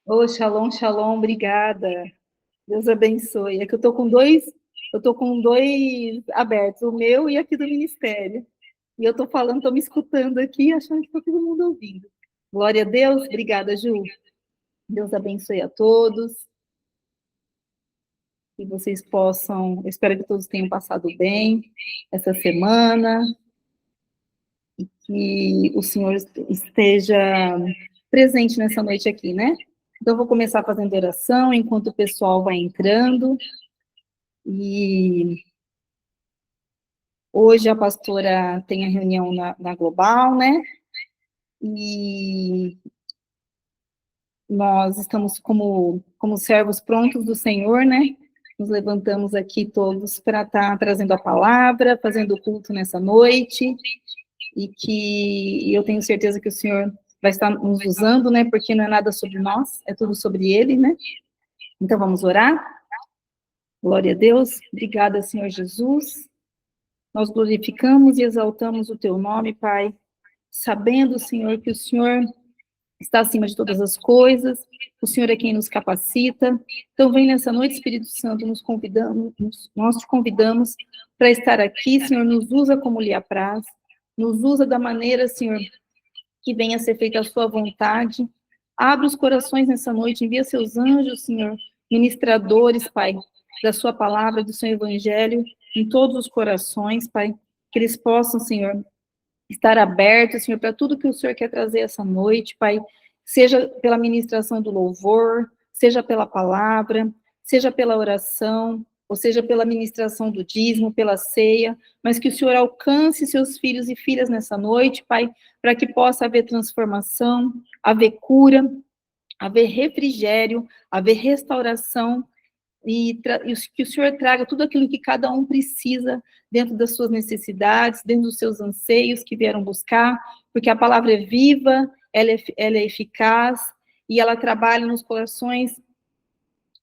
Ô, shalom, shalom, obrigada. Deus abençoe. É que eu tô com dois abertos, o meu e aqui do ministério. E eu tô falando, tô me escutando aqui, achando que tá todo mundo ouvindo. Glória a Deus, obrigada, Ju. Deus abençoe a todos. Que vocês possam, eu espero que todos tenham passado bem essa semana, que o Senhor esteja presente nessa noite aqui, né? Então, eu vou começar fazendo oração enquanto o pessoal vai entrando. E hoje a pastora tem a reunião na Global, né? E nós estamos como servos prontos do Senhor, né? Nos levantamos aqui todos para estar trazendo a palavra, fazendo o culto nessa noite, e que eu tenho certeza que o Senhor vai estar nos usando, né? Porque não é nada sobre nós, é tudo sobre Ele, né? Então vamos orar. Glória a Deus. Obrigada, Senhor Jesus. Nós glorificamos e exaltamos o Teu nome, Pai, sabendo, Senhor, que o Senhor está acima de todas as coisas, o Senhor é quem nos capacita. Então, vem nessa noite, Espírito Santo, nós te convidamos para estar aqui, Senhor, nos usa como lhe apraz, nos usa da maneira, Senhor, que venha a ser feita a sua vontade. Abre os corações nessa noite, envia seus anjos, Senhor, ministradores, Pai, da sua palavra, do seu evangelho, em todos os corações, Pai, que eles possam, Senhor, estar aberto, Senhor, para tudo que o Senhor quer trazer essa noite, Pai, seja pela ministração do louvor, seja pela palavra, seja pela oração, ou seja pela ministração do dízimo, pela ceia, mas que o Senhor alcance seus filhos e filhas nessa noite, Pai, para que possa haver transformação, haver cura, haver refrigério, haver restauração, e que o Senhor traga tudo aquilo que cada um precisa dentro das suas necessidades, dentro dos seus anseios que vieram buscar, porque a palavra é viva, ela é eficaz, e ela trabalha nos corações,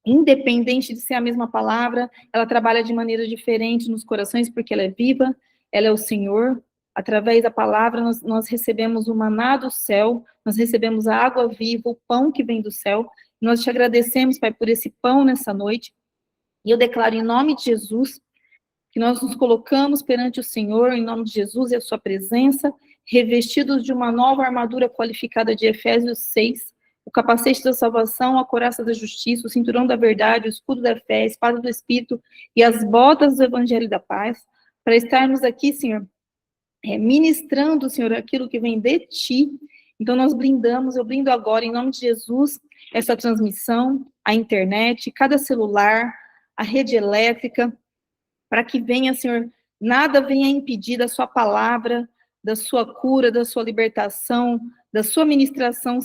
independente de ser a mesma palavra, ela trabalha de maneira diferente nos corações, porque ela é viva, ela é o Senhor. Através da palavra, nós recebemos o maná do céu, nós recebemos a água viva, o pão que vem do céu. Nós te agradecemos, Pai, por esse pão nessa noite. E eu declaro em nome de Jesus que nós nos colocamos perante o Senhor, em nome de Jesus e a sua presença, revestidos de uma nova armadura qualificada de Efésios 6, o capacete da salvação, a couraça da justiça, o cinturão da verdade, o escudo da fé, a espada do Espírito e as botas do evangelho da paz, para estarmos aqui, Senhor, ministrando, Senhor, aquilo que vem de Ti. Então nós blindamos, eu blindo agora, em nome de Jesus, essa transmissão, a internet, cada celular, a rede elétrica, para que venha, Senhor, nada venha impedir da sua palavra, da sua cura, da sua libertação, da sua ministração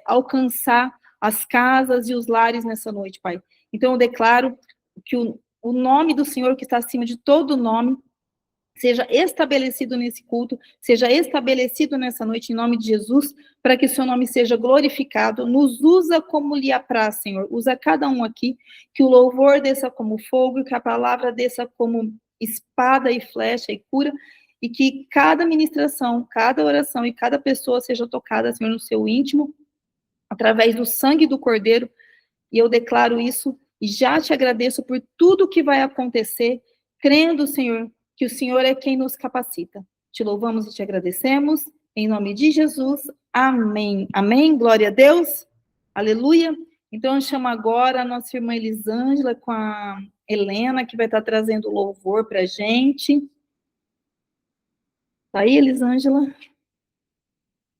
alcançar as casas e os lares nessa noite, Pai. Então eu declaro que o nome do Senhor, que está acima de todo nome, seja estabelecido nesse culto, seja estabelecido nessa noite, em nome de Jesus, para que o seu nome seja glorificado. Nos usa como lhe apraz, Senhor. Usa cada um aqui, que o louvor desça como fogo, que a palavra desça como espada e flecha e cura, e que cada ministração, cada oração e cada pessoa seja tocada, Senhor, no seu íntimo, através do sangue do Cordeiro, e eu declaro isso e já te agradeço por tudo que vai acontecer, crendo, Senhor, que o Senhor é quem nos capacita. Te louvamos e te agradecemos, em nome de Jesus. Amém. Amém. Glória a Deus. Aleluia. Então, eu chamo agora a nossa irmã Elisângela com a Helena, que vai estar trazendo louvor para a gente. Tá aí, Elisângela?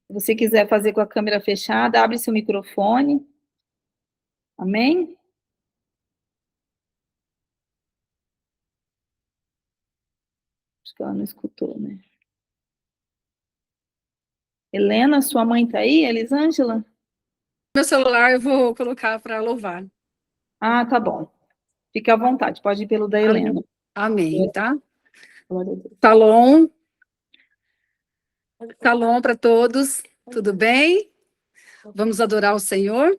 Se você quiser fazer com a câmera fechada, abre seu microfone. Amém? Acho que ela não escutou, né? Helena, sua mãe está aí, Elisângela? Meu celular eu vou colocar para louvar. Ah, tá bom. Fique à vontade, pode ir pelo da Helena. Amém, tá? Glória a Deus. Shalom. Shalom para todos. Tudo bem? Vamos adorar o Senhor?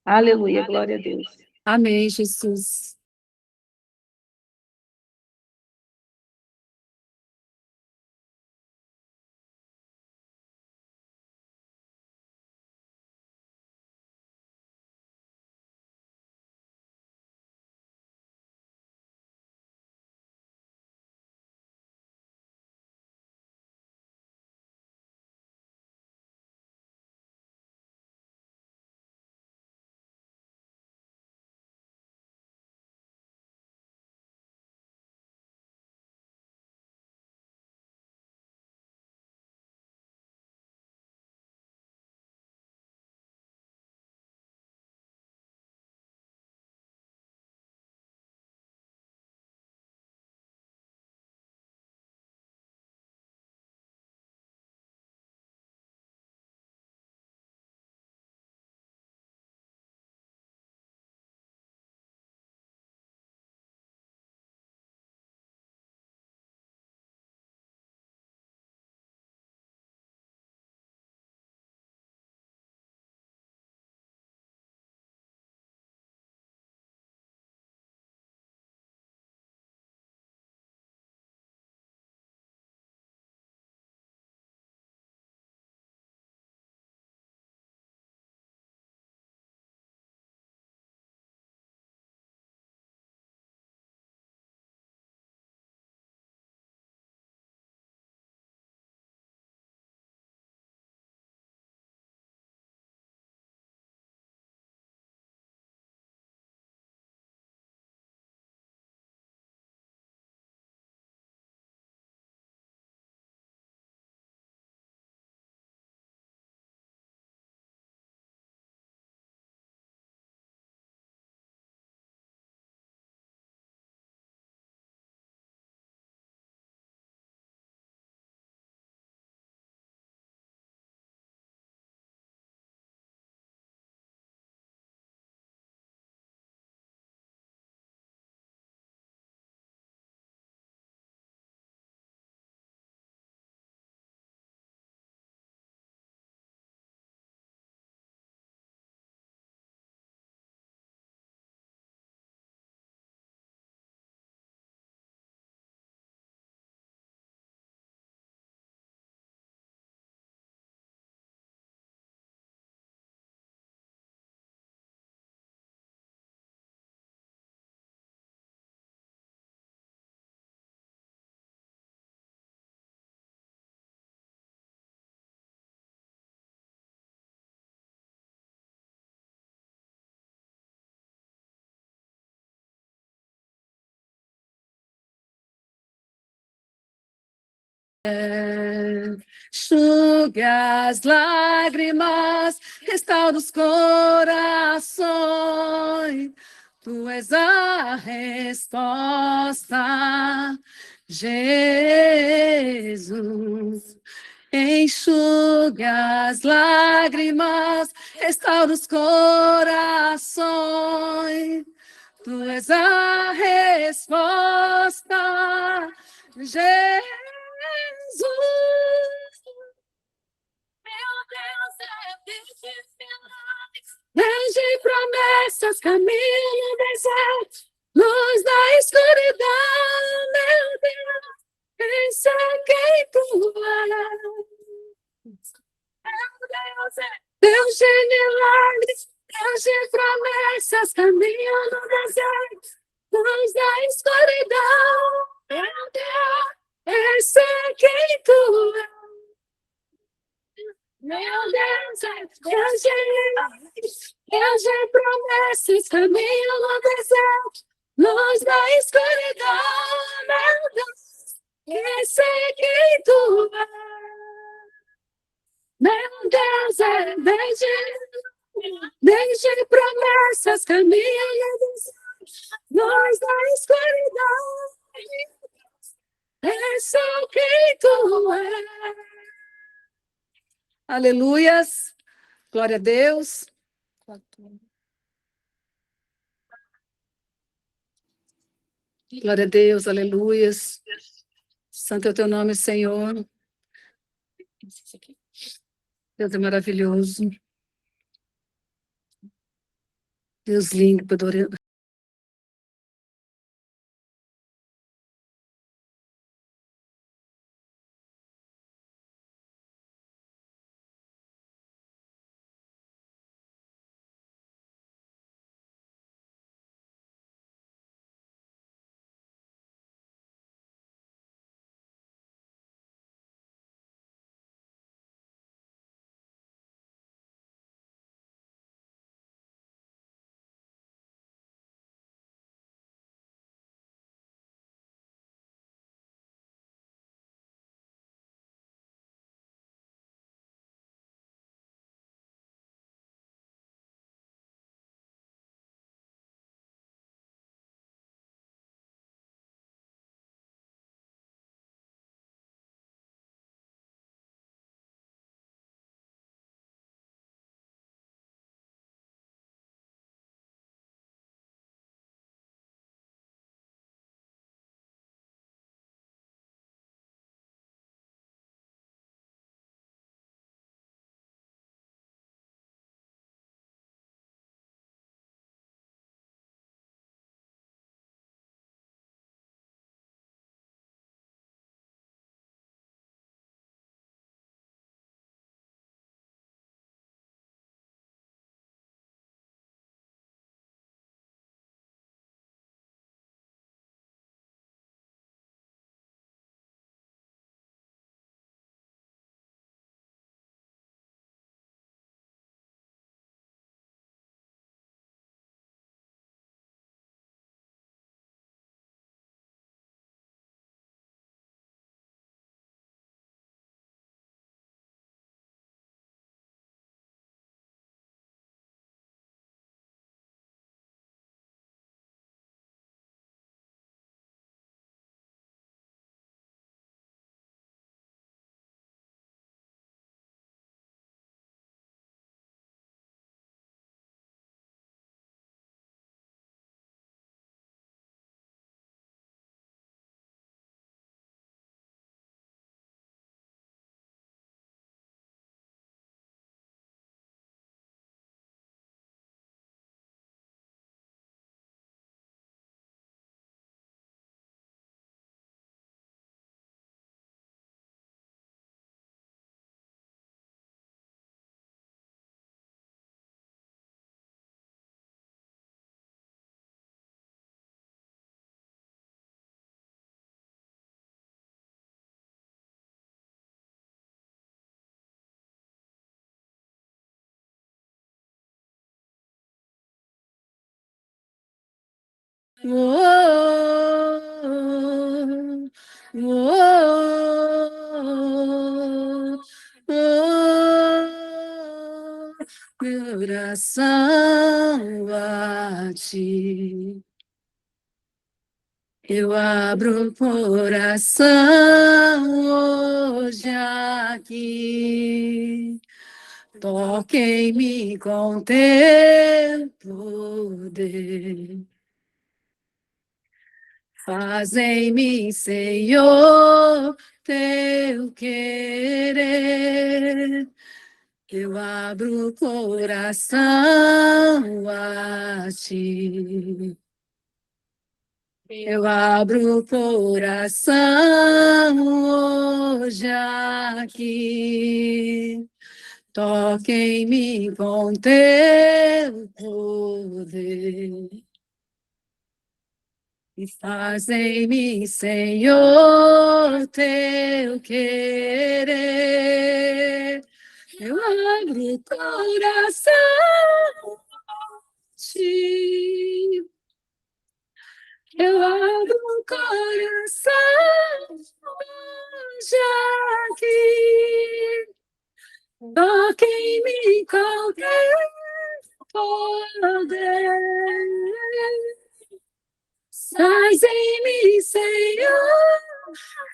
Aleluia, glória a Deus. Amém, Jesus. Enxuga as lágrimas, restaura os corações. Tu és a resposta, Jesus. Enxuga as lágrimas, restaura os corações. Tu és a resposta, Jesus. Meu Deus, é Deus de milagres. Deus de promessas, caminho no deserto, luz da escuridão, meu Deus, pensa quem tu és. Meu Deus, é Deus de milagres, Deus de promessas, caminho no deserto, luz da escuridão, meu Deus, pensa quem tu és. Meu Deus, é Deus de milagres, Deus de promessas, caminho no deserto, luz da escuridão, meu Deus, eu sei quem tu és. Meu Deus, é Deus de promessas, caminho no deserto, luz da escuridão, eu sei quem tu és. Aleluias, glória a Deus. Glória a Deus, aleluias. Santo é o teu nome, Senhor. Deus é maravilhoso. Deus lindo, adorando. Oh, oh, oh, meu coração a ti. Eu abro o coração hoje aqui. Toque em mim com teu poder. Faz em mim, Senhor, teu querer. Eu abro o coração a ti. Eu abro o coração hoje aqui. Toque em mim com teu poder. E faz em mim, Senhor, teu querer. Eu abro o coração a ti. Eu abro o coração já aqui. Toque em mim com teu poder. Faz em mim, Senhor,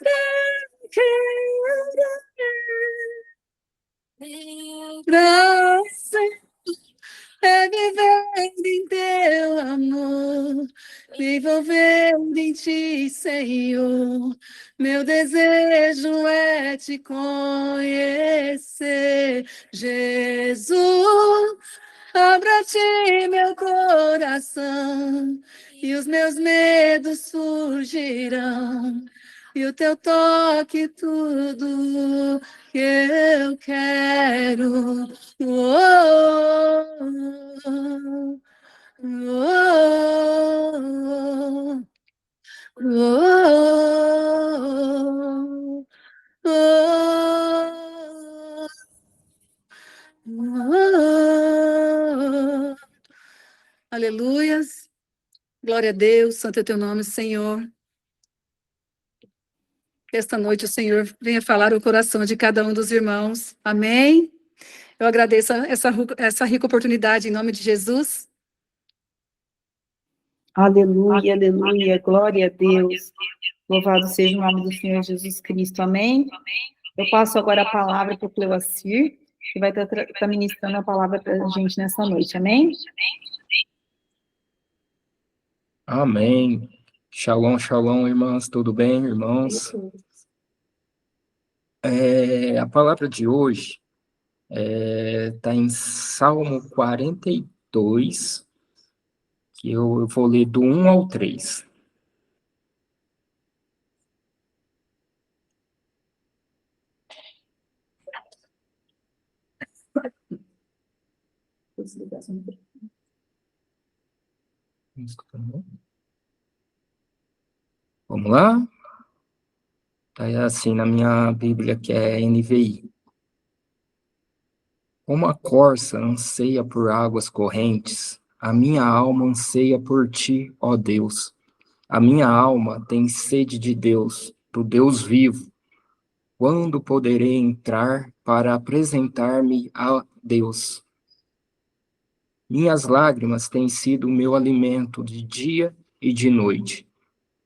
teu querer. Graça é viver em teu amor, vivendo em ti, Senhor. Meu desejo é te conhecer, Jesus. Abra-te meu coração, e os meus medos fugirão, e o teu toque tudo que eu quero. Oh, oh, oh, oh, oh, oh. Aleluias. Glória a Deus, santo é teu nome, Senhor. Esta noite o Senhor venha falar o coração de cada um dos irmãos. Amém? Eu agradeço essa rica oportunidade em nome de Jesus. Aleluia, aleluia, glória a Deus. Louvado seja o nome do Senhor Jesus Cristo, amém? Eu passo agora a palavra para o Cleoacir, que vai estar ministrando a palavra para a gente nessa noite, amém? Amém. Shalom, shalom, irmãs, tudo bem, irmãos? A palavra de hoje está em Salmo 42, que eu vou ler do 1 ao 3. Vamos lá? Está assim na minha Bíblia, que é NVI. Como a corça anseia por águas correntes, a minha alma anseia por ti, ó Deus. A minha alma tem sede de Deus, do Deus vivo. Quando poderei entrar para apresentar-me a Deus? Minhas lágrimas têm sido o meu alimento de dia e de noite,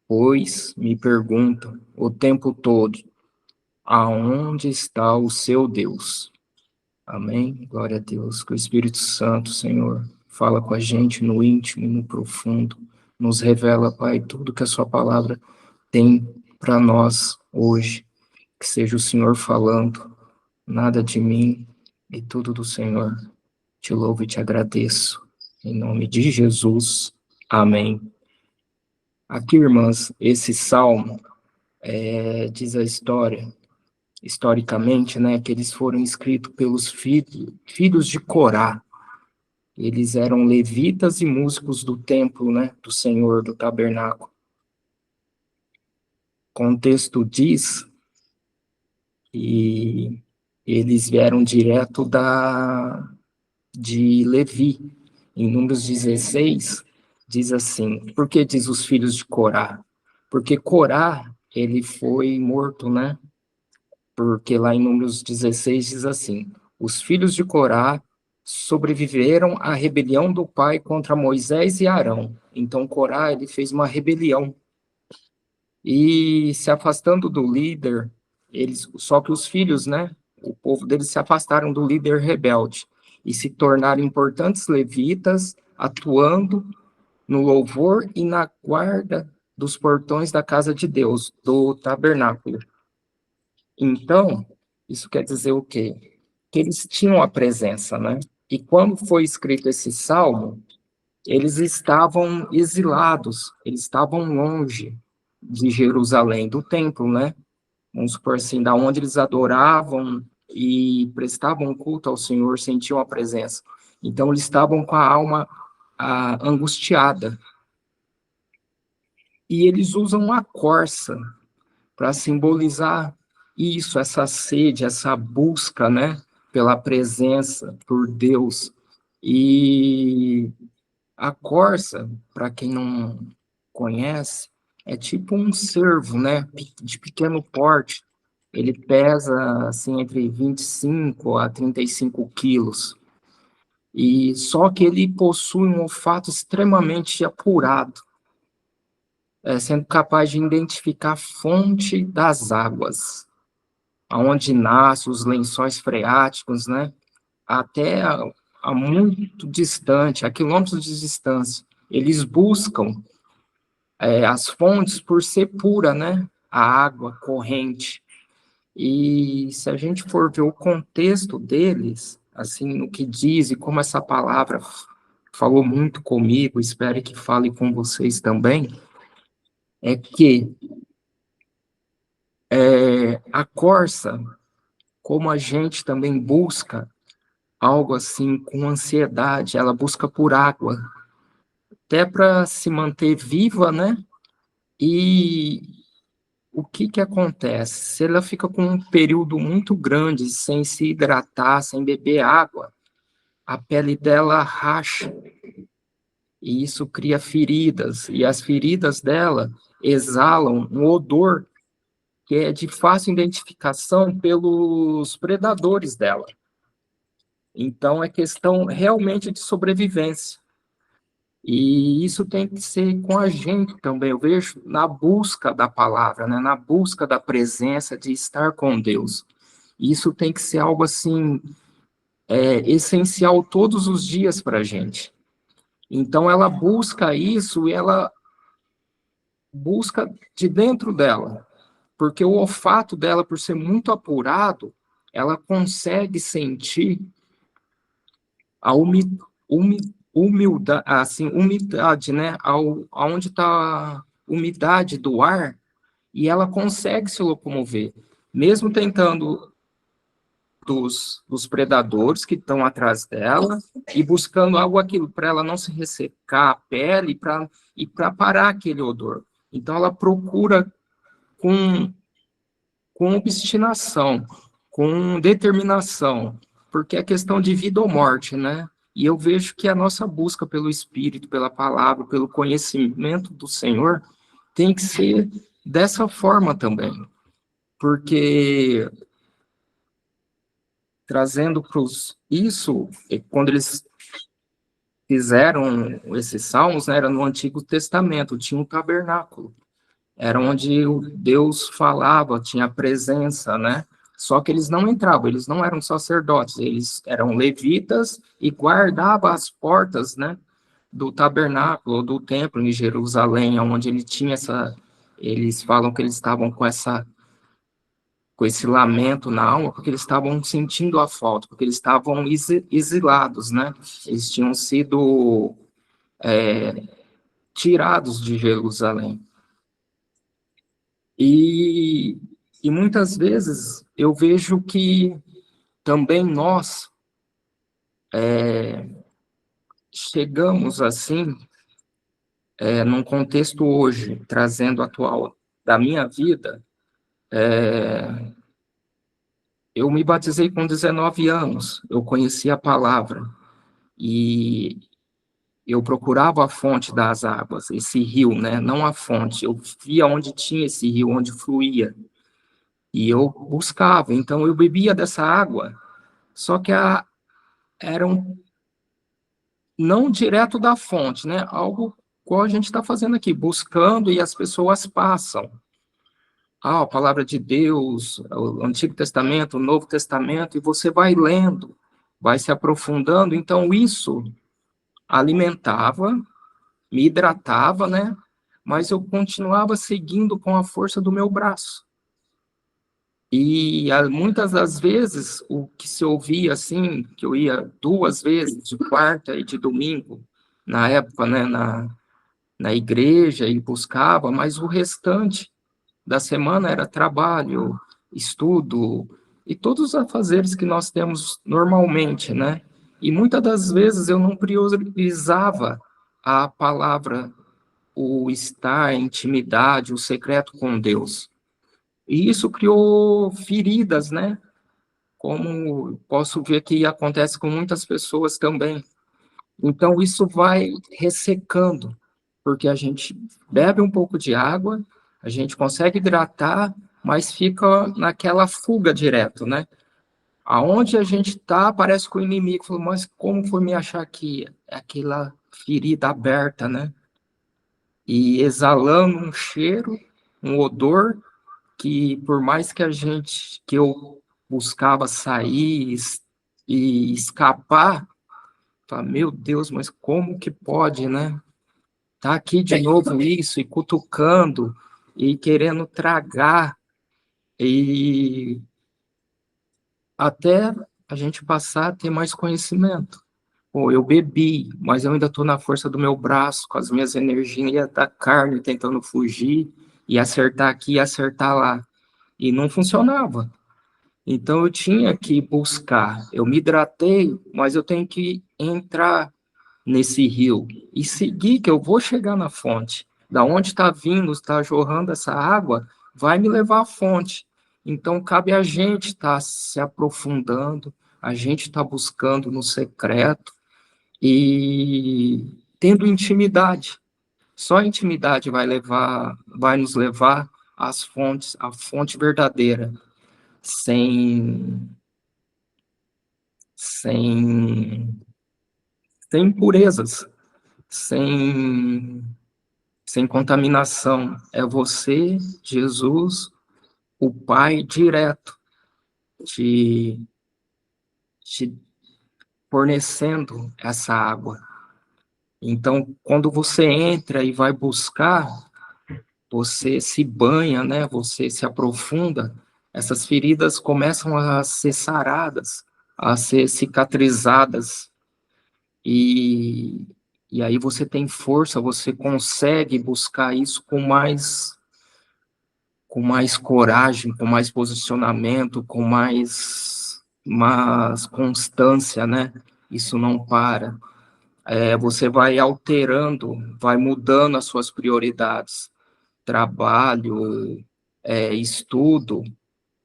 pois me perguntam o tempo todo, aonde está o seu Deus? Amém? Glória a Deus. Que o Espírito Santo, Senhor, fala com a gente no íntimo e no profundo, nos revela, Pai, tudo que a sua palavra tem para nós hoje. Que seja o Senhor falando, nada de mim e tudo do Senhor. Te louvo e te agradeço. Em nome de Jesus. Amém. Aqui, irmãs, esse salmo diz a história, historicamente, né, que eles foram escritos pelos filhos de Corá. Eles eram levitas e músicos do templo, né, do Senhor, do tabernáculo. O contexto diz que eles vieram direto de Levi. Em Números 16, diz assim, por que diz os filhos de Corá? Porque Corá, ele foi morto, né? Porque lá em Números 16 diz assim, os filhos de Corá sobreviveram à rebelião do pai contra Moisés e Arão. Então Corá, ele fez uma rebelião. E se afastando do líder, só que os filhos, né? O povo deles se afastaram do líder rebelde e se tornaram importantes levitas, atuando no louvor e na guarda dos portões da casa de Deus, do tabernáculo. Então, isso quer dizer o quê? Que eles tinham a presença, né? E quando foi escrito esse salmo, eles estavam exilados, eles estavam longe de Jerusalém, do templo, né? Vamos supor assim, da onde eles adoravam e prestavam culto ao Senhor, sentiam a presença. Então, eles estavam com a alma angustiada. E eles usam a corça para simbolizar isso, essa sede, essa busca, né, pela presença, por Deus. E a corça, para quem não conhece, é tipo um cervo, né, de pequeno porte. Ele pesa, assim, entre 25 a 35 quilos. E só que ele possui um olfato extremamente apurado, sendo capaz de identificar a fonte das águas, aonde nascem os lençóis freáticos, né, até a muito distante, a quilômetros de distância. Eles buscam as fontes por ser pura, né? A água corrente. E se a gente for ver o contexto deles, assim, no que diz e como essa palavra falou muito comigo, espero que fale com vocês também, é que a corça, como a gente também busca algo assim com ansiedade, ela busca por água, até para se manter viva, né? E o que que acontece? Se ela fica com um período muito grande sem se hidratar, sem beber água, a pele dela racha, e isso cria feridas, e as feridas dela exalam um odor que é de fácil identificação pelos predadores dela. Então, é questão realmente de sobrevivência. E isso tem que ser com a gente também. Eu vejo na busca da palavra, né? Na busca da presença, de estar com Deus. Isso tem que ser algo assim, essencial todos os dias para a gente. Então, ela busca isso e ela busca de dentro dela, porque o olfato dela, por ser muito apurado, ela consegue sentir a humildade, assim, umidade, né? Aonde está a umidade do ar, e ela consegue se locomover, mesmo tentando dos predadores que estão atrás dela e buscando algo aquilo para ela não se ressecar a pele e para parar aquele odor. Então ela procura com, com obstinação, com determinação, porque é questão de vida ou morte, né? E eu vejo que a nossa busca pelo Espírito, pela palavra, pelo conhecimento do Senhor, tem que ser dessa forma também. Porque trazendo para isso, quando eles fizeram esses salmos, né, era no Antigo Testamento, tinha um tabernáculo. Era onde o Deus falava, tinha a presença, né? Só que eles não entravam, eles não eram sacerdotes, eles eram levitas e guardavam as portas, né, do tabernáculo, do templo em Jerusalém, onde ele tinha eles falam que eles estavam com esse lamento na alma, porque eles estavam sentindo a falta, porque eles estavam exilados, né? Eles tinham sido tirados de Jerusalém. E, e muitas vezes eu vejo que também nós chegamos assim, num contexto hoje, trazendo atual da minha vida, eu me batizei com 19 anos, eu conheci a palavra, e eu procurava a fonte das águas, esse rio, né? Não a fonte, eu via onde tinha esse rio, onde fluía, e eu buscava, então eu bebia dessa água, só que era não direto da fonte, né? Algo igual a gente está fazendo aqui, buscando e as pessoas passam. A palavra de Deus, o Antigo Testamento, o Novo Testamento, e você vai lendo, vai se aprofundando, então isso alimentava, me hidratava, né? Mas eu continuava seguindo com a força do meu braço. E muitas das vezes, o que se ouvia assim, que eu ia 2 vezes, de quarta e de domingo, na época, né, na igreja, e buscava, mas o restante da semana era trabalho, estudo, e todos os afazeres que nós temos normalmente, né? E muitas das vezes eu não priorizava a palavra, o estar, a intimidade, o secreto com Deus. E isso criou feridas, né? Como posso ver que acontece com muitas pessoas também. Então, isso vai ressecando, porque a gente bebe um pouco de água, a gente consegue hidratar, mas fica naquela fuga direto, né? Aonde a gente está, parece que o inimigo falou, mas como foi me achar aqui? É aquela ferida aberta, né? E exalando um cheiro, um odor, que por mais que eu buscava sair e escapar, fala, meu Deus, mas como que pode, né? Tá aqui de novo isso, e cutucando, e querendo tragar, e até a gente passar a ter mais conhecimento. Pô, eu bebi, mas eu ainda estou na força do meu braço, com as minhas energias da carne, tentando fugir e acertar aqui e acertar lá. E não funcionava. Então eu tinha que buscar. Eu me hidratei, mas eu tenho que entrar nesse rio e seguir, que eu vou chegar na fonte. Da onde está vindo, está jorrando essa água, vai me levar à fonte. Então cabe a gente estar se aprofundando, a gente está buscando no secreto e tendo intimidade. Só a intimidade vai nos levar às fontes, à fonte verdadeira, sem sem sem impurezas, sem sem contaminação. É você, Jesus, o Pai direto te te fornecendo essa água. Então, quando você entra e vai buscar, você se banha, né? Você se aprofunda, essas feridas começam a ser saradas, a ser cicatrizadas, e, e aí você tem força, você consegue buscar isso com mais coragem, com mais posicionamento, com mais constância, né? Isso não para. Você vai alterando, vai mudando as suas prioridades. Trabalho, estudo,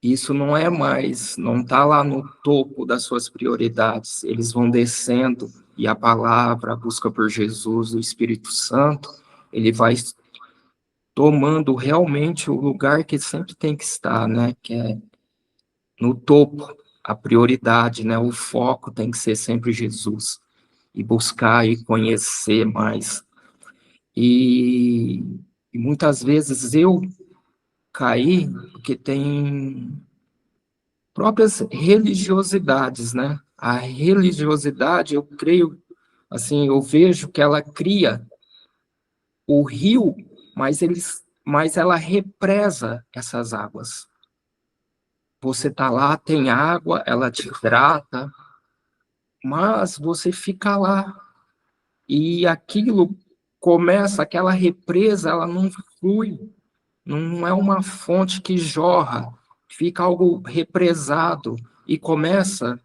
isso não é mais, não está lá no topo das suas prioridades, eles vão descendo, e a palavra, a busca por Jesus, o Espírito Santo, ele vai tomando realmente o lugar que sempre tem que estar, né, que é no topo, a prioridade, né, o foco tem que ser sempre Jesus, e buscar e conhecer mais, e, e muitas vezes eu caí, porque tem próprias religiosidades, né? A religiosidade, eu creio, assim, eu vejo que ela cria o rio, mas ela represa essas águas. Você tá lá, tem água, ela te hidrata, mas você fica lá e aquilo começa, aquela represa, ela não flui, não é uma fonte que jorra, fica algo represado e começa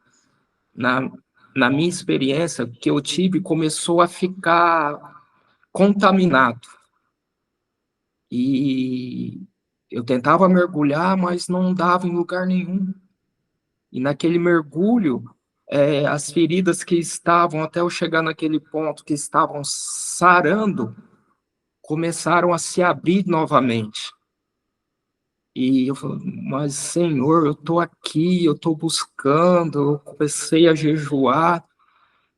na, na minha experiência, que eu tive, começou a ficar contaminado. E eu tentava mergulhar, mas não dava em lugar nenhum. E naquele mergulho, as feridas que estavam, até eu chegar naquele ponto, que estavam sarando, começaram a se abrir novamente. E eu falei, mas Senhor, eu estou aqui, eu estou buscando, eu comecei a jejuar,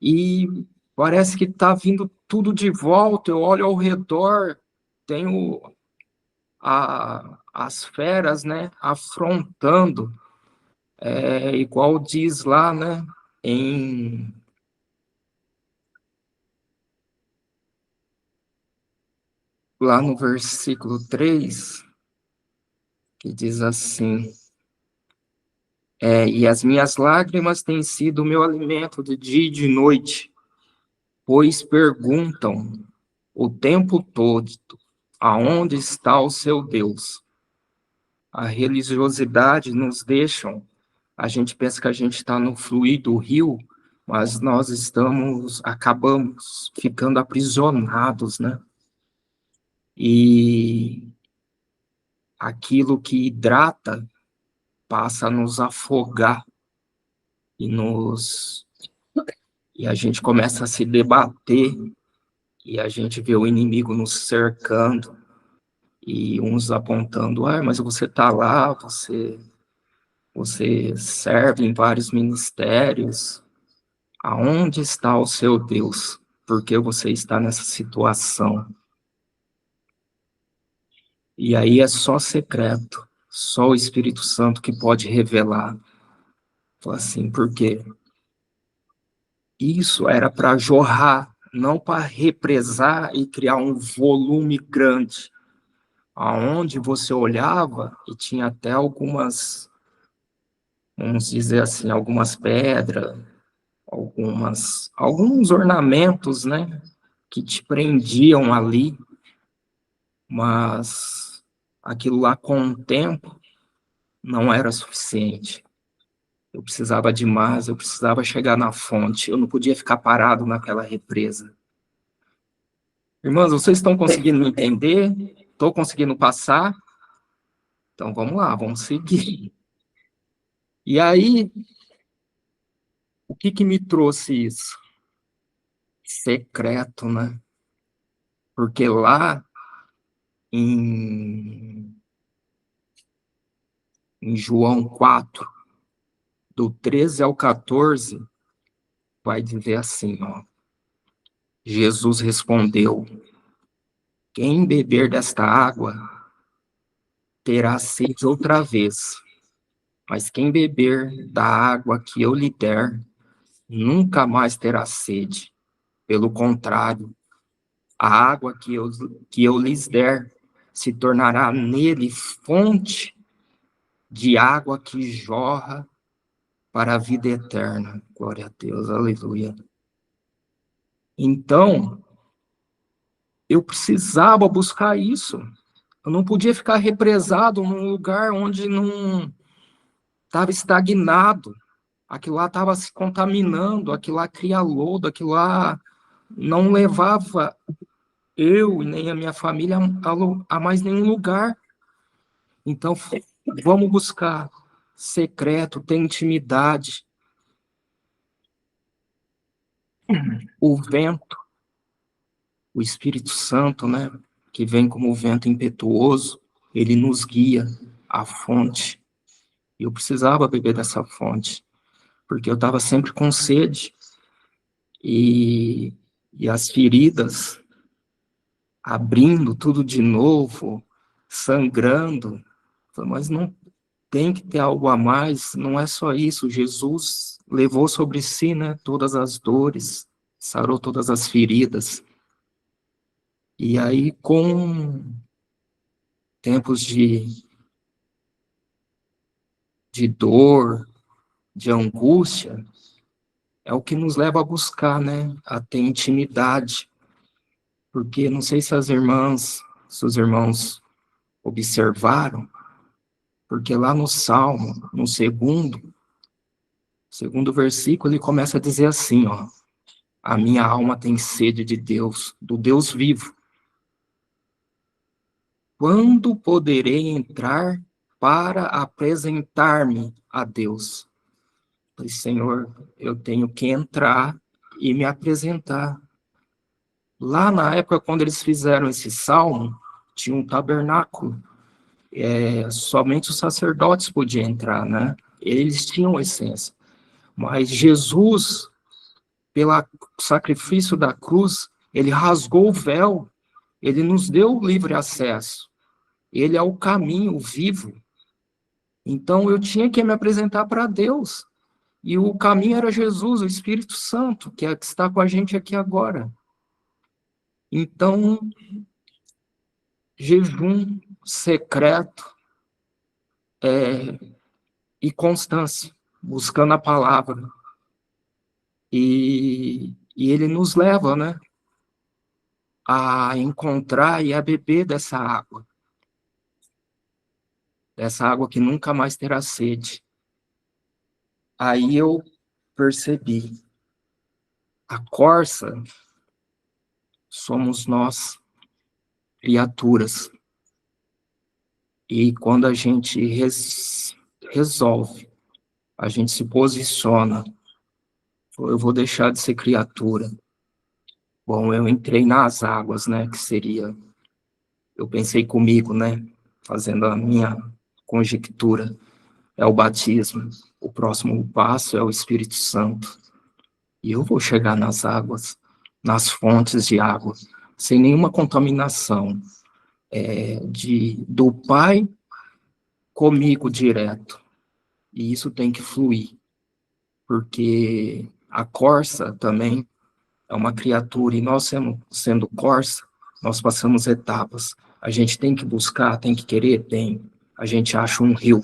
e parece que está vindo tudo de volta. Eu olho ao redor, tenho as feras, né, afrontando, igual diz lá, né, lá no versículo 3, que diz assim, e as minhas lágrimas têm sido o meu alimento de dia e de noite, pois perguntam o tempo todo, aonde está o seu Deus? A religiosidade nos deixa, a gente pensa que a gente está no fluir do rio, mas nós acabamos ficando aprisionados, né? E aquilo que hidrata passa a nos afogar e e a gente começa a se debater e a gente vê o inimigo nos cercando e uns apontando, mas você está lá, você serve em vários ministérios, aonde está o seu Deus? Por que você está nessa situação? E aí é só secreto, só o Espírito Santo que pode revelar. Fala assim, por quê? Isso era para jorrar, não para represar e criar um volume grande, aonde você olhava e tinha até vamos dizer assim, algumas pedras, alguns ornamentos, né, que te prendiam ali, mas aquilo lá com o tempo não era suficiente. Eu precisava de mais, eu precisava chegar na fonte, eu não podia ficar parado naquela represa. Irmãos, vocês estão conseguindo me entender? Estou conseguindo passar? Então vamos lá, vamos seguir. E aí, o que que me trouxe isso? Secreto, né? Porque lá em, em João 4, do 13 ao 14, vai dizer assim, ó. Jesus respondeu: quem beber desta água terá sede outra vez, mas quem beber da água que eu lhe der, nunca mais terá sede. Pelo contrário, a água que eu lhes der se tornará nele fonte de água que jorra para a vida eterna. Glória a Deus, aleluia. Então, eu precisava buscar isso. Eu não podia ficar represado num lugar onde não estava estagnado. Aquilo lá estava se contaminando, aquilo lá cria lodo, aquilo lá não levava eu e nem a minha família a mais nenhum lugar. Então, vamos buscar secreto, ter intimidade. O vento, o Espírito Santo, né, que vem como vento impetuoso, ele nos guia à fonte. E eu precisava beber dessa fonte, porque eu estava sempre com sede. E, e as feridas abrindo tudo de novo, sangrando. Mas não tem que ter algo a mais, não é só isso. Jesus levou sobre si, né, todas as dores, sarou todas as feridas. E aí, com tempos de dor, de angústia, é o que nos leva a buscar, né, a ter intimidade. Porque não sei se as irmãs, se os irmãos observaram, porque lá no Salmo, no segundo versículo, ele começa a dizer assim, ó: a minha alma tem sede de Deus, do Deus vivo. Quando poderei entrar para apresentar-me a Deus? Falei, Senhor, eu tenho que entrar e me apresentar. Lá na época, quando eles fizeram esse salmo, tinha um tabernáculo. Somente os sacerdotes podiam entrar, né? Eles tinham essência. Mas Jesus, pelo sacrifício da cruz, ele rasgou o véu, ele nos deu livre acesso. Ele é o caminho vivo. Então eu tinha que me apresentar para Deus. E o caminho era Jesus, o Espírito Santo, que está com a gente aqui agora. Então, jejum secreto e constância, buscando a palavra. E ele nos leva, né, a encontrar e a beber dessa água que nunca mais terá sede. Aí eu percebi, a corça somos nós, criaturas. E quando a gente resolve, a gente se posiciona, eu vou deixar de ser criatura. Bom, eu entrei nas águas, né, que seria, eu pensei comigo, né, fazendo a minha conjectura, é o batismo. O próximo passo é o Espírito Santo. E eu vou chegar nas águas, nas fontes de água, sem nenhuma contaminação, do Pai comigo direto. E isso tem que fluir, porque a corça também é uma criatura, e nós sendo corça, nós passamos etapas. A gente tem que buscar, tem que querer, tem. A gente acha um rio,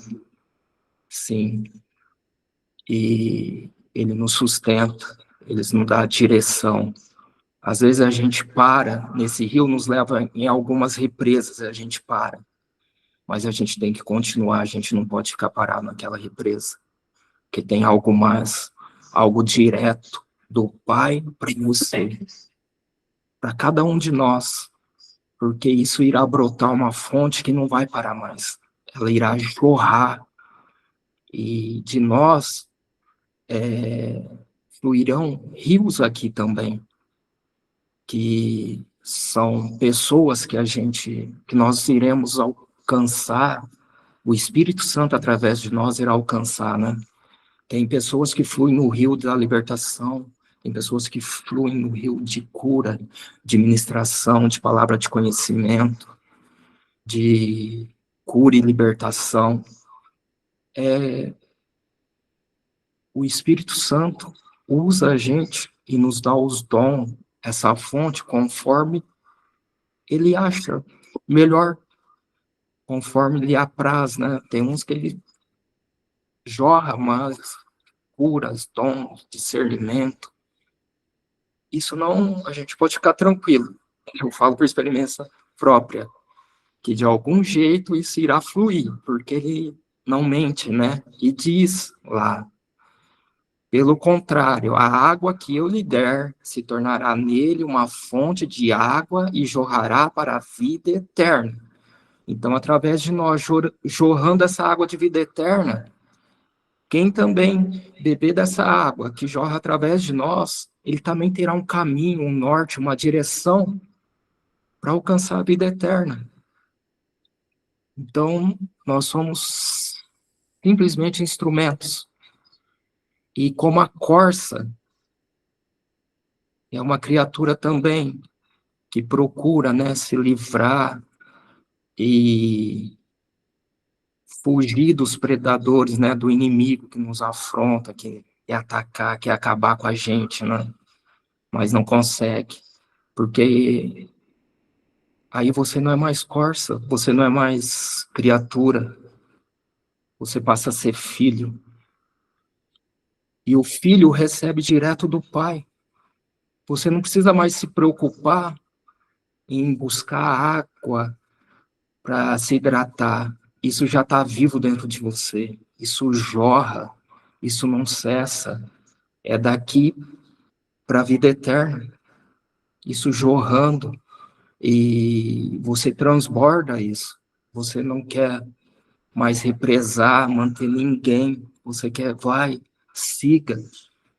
sim. e ele nos sustenta, ele nos dá direção. Às vezes a gente para, nesse rio nos leva em algumas represas, a gente para, mas a gente tem que continuar, a gente não pode ficar parado naquela represa, porque tem algo mais, algo direto do Pai para você, para cada um de nós, porque isso irá brotar uma fonte que não vai parar mais, ela irá jorrar, e de nós fluirão rios aqui também, que são pessoas que nós iremos alcançar, o Espírito Santo através de nós irá alcançar, né? Tem pessoas que fluem no rio da libertação, tem pessoas que fluem no rio de cura, de ministração, de palavra de conhecimento, de cura e libertação. O Espírito Santo usa a gente e nos dá os dons, essa fonte, conforme ele acha melhor, conforme lhe apraz, né? Tem uns que ele jorra mais curas, dons, discernimento. Isso não, a gente pode ficar tranquilo. Eu falo por experiência própria, que de algum jeito isso irá fluir, porque ele não mente, né? E diz lá, pelo contrário, a água que eu lhe der se tornará nele uma fonte de água e jorrará para a vida eterna. Então, através de nós jorrando essa água de vida eterna, quem também beber dessa água que jorra através de nós, ele também terá um caminho, um norte, uma direção para alcançar a vida eterna. Então, nós somos simplesmente instrumentos. E como a corça é uma criatura também que procura, né, se livrar e fugir dos predadores, né, do inimigo que nos afronta, que quer atacar, quer acabar com a gente, né, mas não consegue, porque aí você não é mais corça, você não é mais criatura, você passa a ser filho, e o filho recebe direto do pai. Você não precisa mais se preocupar em buscar água para se hidratar. Isso já está vivo dentro de você. Isso jorra, isso não cessa. É daqui para a vida eterna. Isso jorrando. E você transborda isso. Você não quer mais represar, manter ninguém. Você quer, vai, siga,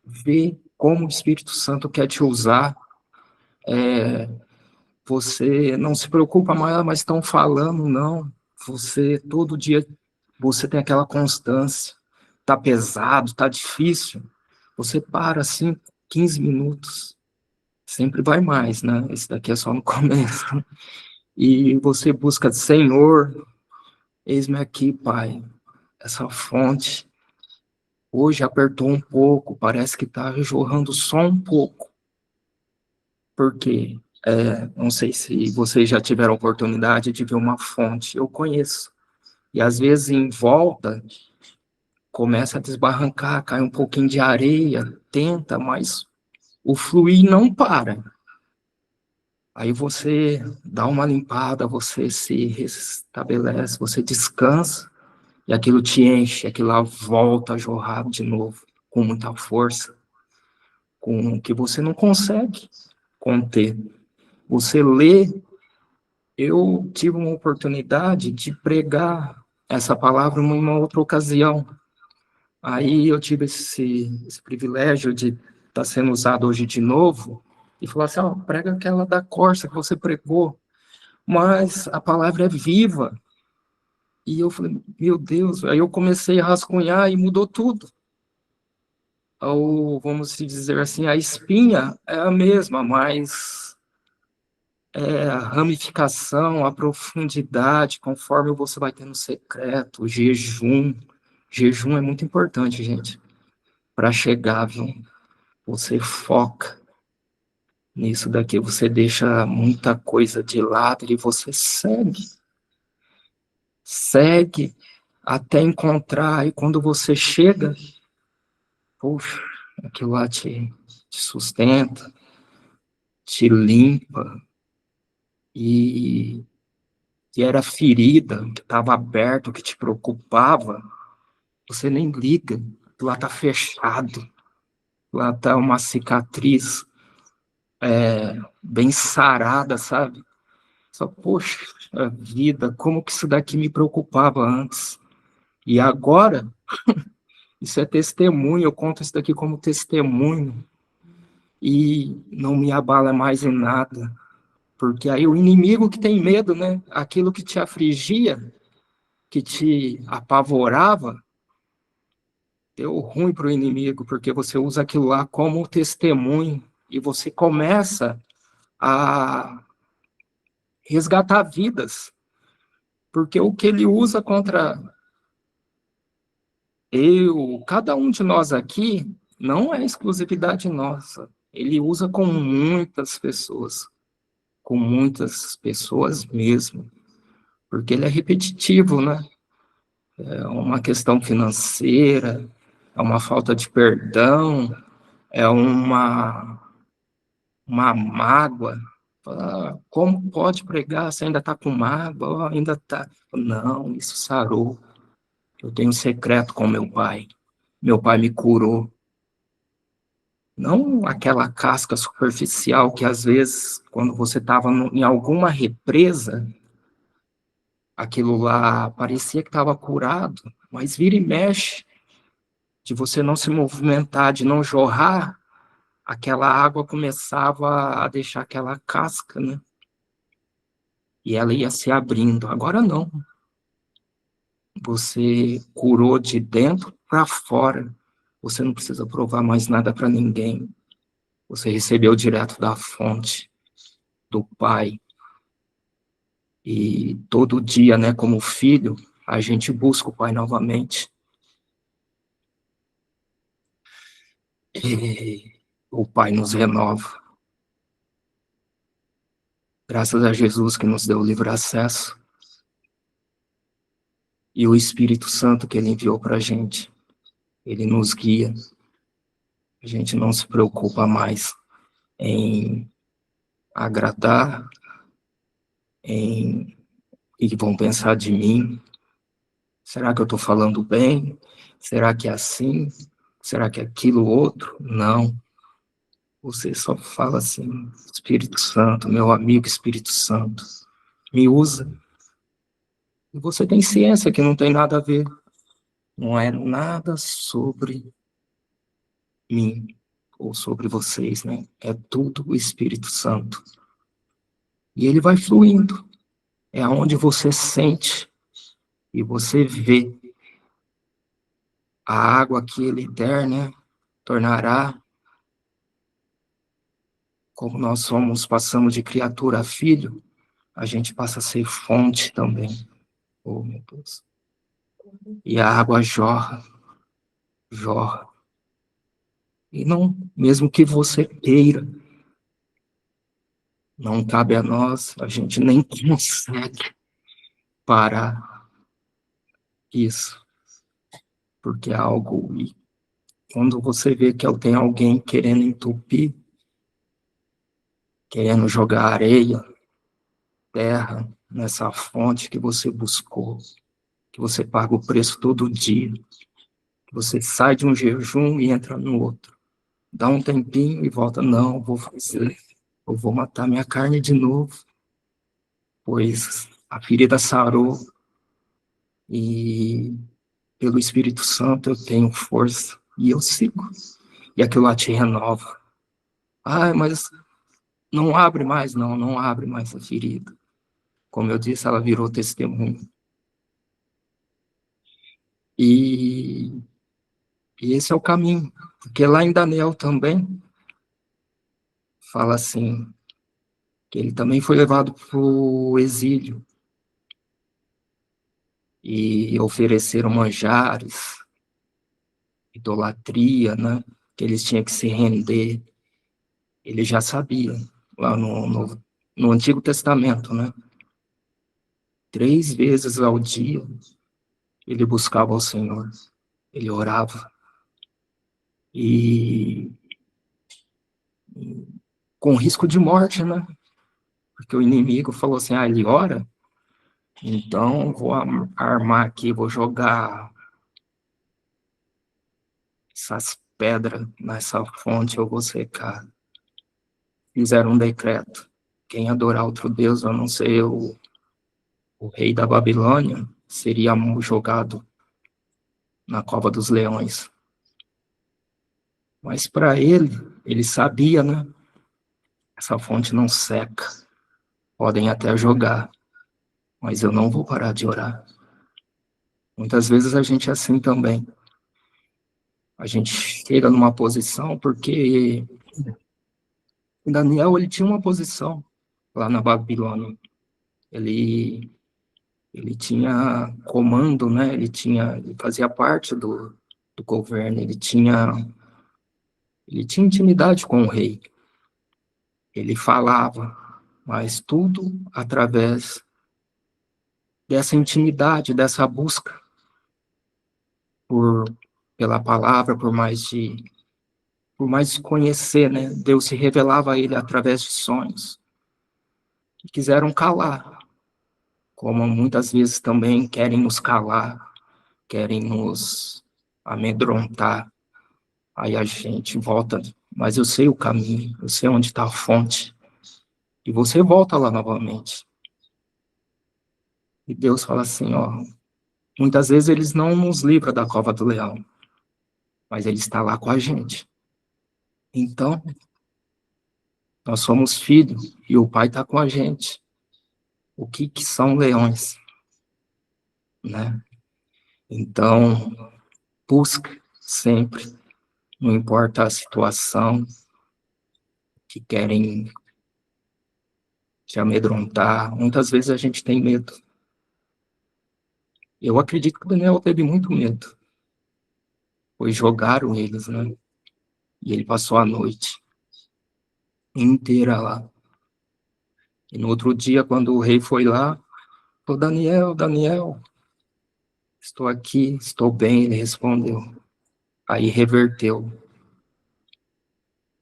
vê como o Espírito Santo quer te usar. Você não se preocupa mais, mas estão falando, não. Você, todo dia, você tem aquela constância. Tá pesado, tá difícil. Você para, assim, 15 minutos. Sempre vai mais, né? Esse daqui é só no começo. E você busca, Senhor, eis-me aqui, Pai. Essa fonte hoje apertou um pouco, parece que está jorrando só um pouco. Por quê? Não sei se vocês já tiveram a oportunidade de ver uma fonte. Eu conheço. E às vezes em volta começa a desbarrancar, cai um pouquinho de areia, tenta, mas o fluir não para. Aí você dá uma limpada, você se restabelece, você descansa, e aquilo te enche, aquilo lá volta a jorrar de novo, com muita força, com que você não consegue conter. Você lê. Eu tive uma oportunidade de pregar essa palavra em uma outra ocasião. Aí eu tive esse privilégio de estar sendo usado hoje de novo e falar assim, prega aquela da corça que você pregou, mas a palavra é viva. E eu falei, meu Deus, aí eu comecei a rascunhar e mudou tudo. Ou, vamos dizer assim, a espinha é a mesma, mas a ramificação, a profundidade, conforme você vai tendo secreto, o jejum. Jejum é muito importante, gente, para chegar, viu? Você foca nisso daqui, você deixa muita coisa de lado e você segue até encontrar, e quando você chega, Poxa, aquilo lá te sustenta, te limpa, e que era ferida, que estava aberto, que te preocupava, você nem liga, lá está fechado, lá está uma cicatriz bem sarada, sabe? Só, poxa, a vida, como que isso daqui me preocupava antes? E agora, isso é testemunho, eu conto isso daqui como testemunho, e não me abala mais em nada, porque aí o inimigo que tem medo, né? Aquilo que te afligia, que te apavorava, deu ruim para o inimigo, porque você usa aquilo lá como testemunho e você começa a resgatar vidas, porque o que ele usa contra eu, cada um de nós aqui, não é exclusividade nossa. Ele usa com muitas pessoas mesmo, porque ele é repetitivo, né? É uma questão financeira, é uma falta de perdão, é uma mágoa. Ah, como pode pregar? Você ainda está com mágoa? Oh, ainda está. Não, isso sarou. Eu tenho um secreto com meu pai. Meu pai me curou. Não aquela casca superficial que, às vezes, quando você estava em alguma represa, aquilo lá parecia que estava curado, mas vira e mexe, de você não se movimentar, de não jorrar, aquela água começava a deixar aquela casca, né? E ela ia se abrindo. Agora não. Você curou de dentro para fora. Você não precisa provar mais nada para ninguém. Você recebeu direto da fonte, do Pai. E todo dia, né, como filho, a gente busca o Pai novamente. E o Pai nos renova. Graças a Jesus que nos deu o livre acesso. E o Espírito Santo que ele enviou para a gente. Ele nos guia. A gente não se preocupa mais em agradar, em o que vão pensar de mim. Será que eu estou falando bem? Será que é assim? Será que é aquilo outro? Não. Você só fala assim, Espírito Santo, meu amigo Espírito Santo, me usa. E você tem ciência que não tem nada a ver. Não é nada sobre mim ou sobre vocês, né? É tudo o Espírito Santo. E ele vai fluindo. É onde você sente e você vê a água que ele der, né? Tornará, como nós somos, passamos de criatura a filho, a gente passa a ser fonte também. Oh, meu Deus. E a água jorra, jorra. E não, mesmo que você queira, não cabe a nós, a gente nem consegue parar isso, porque é algo. E quando você vê que tem alguém querendo entupir, querendo jogar areia, terra nessa fonte que você buscou, que você paga o preço todo dia, que você sai de um jejum e entra no outro, dá um tempinho e volta, não, vou fazer, eu vou matar minha carne de novo, pois a ferida sarou e pelo Espírito Santo eu tenho força e eu sigo, e aquilo lá te renova. Ah, mas não abre mais, não abre mais a ferida. Como eu disse, ela virou testemunho. E E esse é o caminho, porque lá em Daniel também fala assim, que ele também foi levado para o exílio e ofereceram manjares, idolatria, né? Que eles tinham que se render. Ele já sabia, lá no Antigo Testamento, né? 3 vezes ao dia ele buscava o Senhor, ele orava, e com risco de morte, né? Porque o inimigo falou assim, ele ora, então vou armar aqui, vou jogar essas pedras nessa fonte, eu vou secar. Fizeram um decreto, quem adorar outro Deus, a não ser o rei da Babilônia, seria jogado na cova dos leões. Mas para ele sabia, né? Essa fonte não seca. Podem até jogar, mas eu não vou parar de orar. Muitas vezes a gente é assim também. A gente chega numa posição porque Daniel, ele tinha uma posição lá na Babilônia. Ele tinha comando, né? Ele fazia parte do governo, ele tinha intimidade com o rei. Ele falava, mas tudo através dessa intimidade, dessa busca pela palavra, por mais de conhecer, né? Deus se revelava a ele através de sonhos. E quiseram calar, como muitas vezes também querem nos calar, querem nos amedrontar. Aí a gente volta, mas eu sei o caminho, eu sei onde está a fonte. E você volta lá novamente. E Deus fala assim, muitas vezes eles não nos livram da cova do leão, mas ele está lá com a gente. Então, nós somos filhos e o Pai está com a gente. O que são leões, né? Então, busca sempre, não importa a situação, que querem te amedrontar. Muitas vezes a gente tem medo. Eu acredito que o Daniel teve muito medo, pois jogaram eles, né? E ele passou a noite inteira lá. E no outro dia, quando o rei foi lá, falou, Daniel, Daniel, estou aqui, estou bem, ele respondeu. Aí reverteu.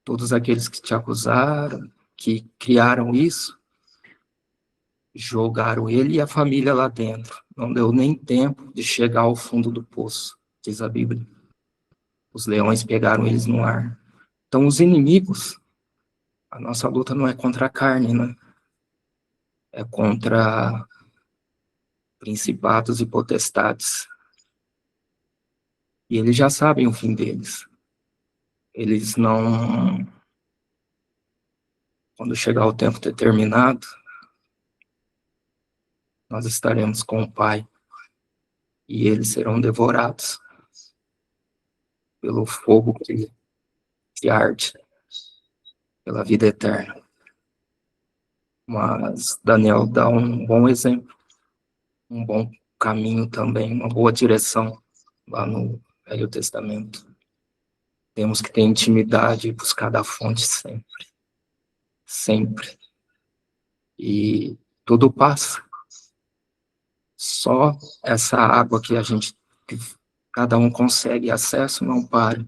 Todos aqueles que te acusaram, que criaram isso, jogaram ele e a família lá dentro. Não deu nem tempo de chegar ao fundo do poço, diz a Bíblia. Os leões pegaram eles no ar. Então, os inimigos, a nossa luta não é contra a carne, né? É contra principados e potestades. E eles já sabem o fim deles. Eles não... Quando chegar o tempo determinado, nós estaremos com o Pai. E eles serão devorados pelo fogo que arde, pela vida eterna. Mas Daniel dá um bom exemplo, um bom caminho também, uma boa direção lá no Velho Testamento. Temos que ter intimidade e buscar da fonte sempre. Sempre. E tudo passa. Só essa água que que cada um consegue acesso, não para.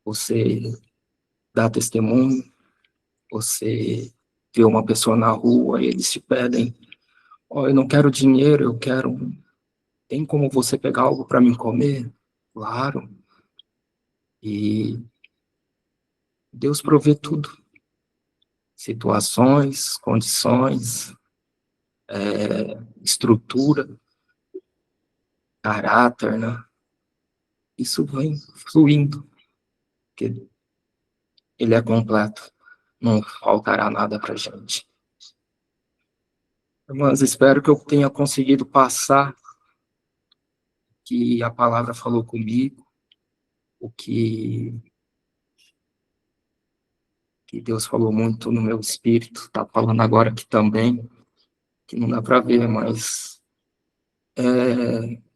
Você dá testemunho, você vê uma pessoa na rua e eles te pedem, eu não quero dinheiro, eu quero... Tem como você pegar algo para mim comer? Claro. E Deus provê tudo. Situações, condições, estrutura, caráter, né? Isso vem fluindo, porque ele é completo. Não faltará nada para a gente. Irmãs, espero que eu tenha conseguido passar que a palavra falou comigo, o que Deus falou muito no meu espírito, está falando agora aqui também, que não dá para ver, mas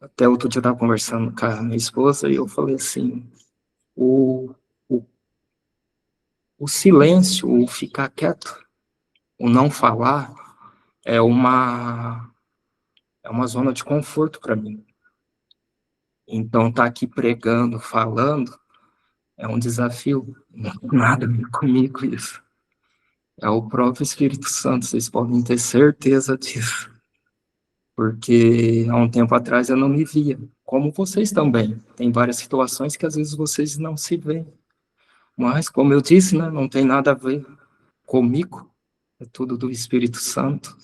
até outro dia eu estava conversando com a minha esposa e eu falei assim, o, o, o silêncio, o ficar quieto, o não falar, é uma zona de conforto para mim. Então, tá aqui pregando, falando, É um desafio, não tem nada a ver comigo isso. É o próprio Espírito Santo, vocês podem ter certeza disso. Porque há um tempo atrás eu não me via, como vocês também. Tem várias situações que às vezes vocês não se veem. Mas, como eu disse, né, não tem nada a ver comigo, é tudo do Espírito Santo.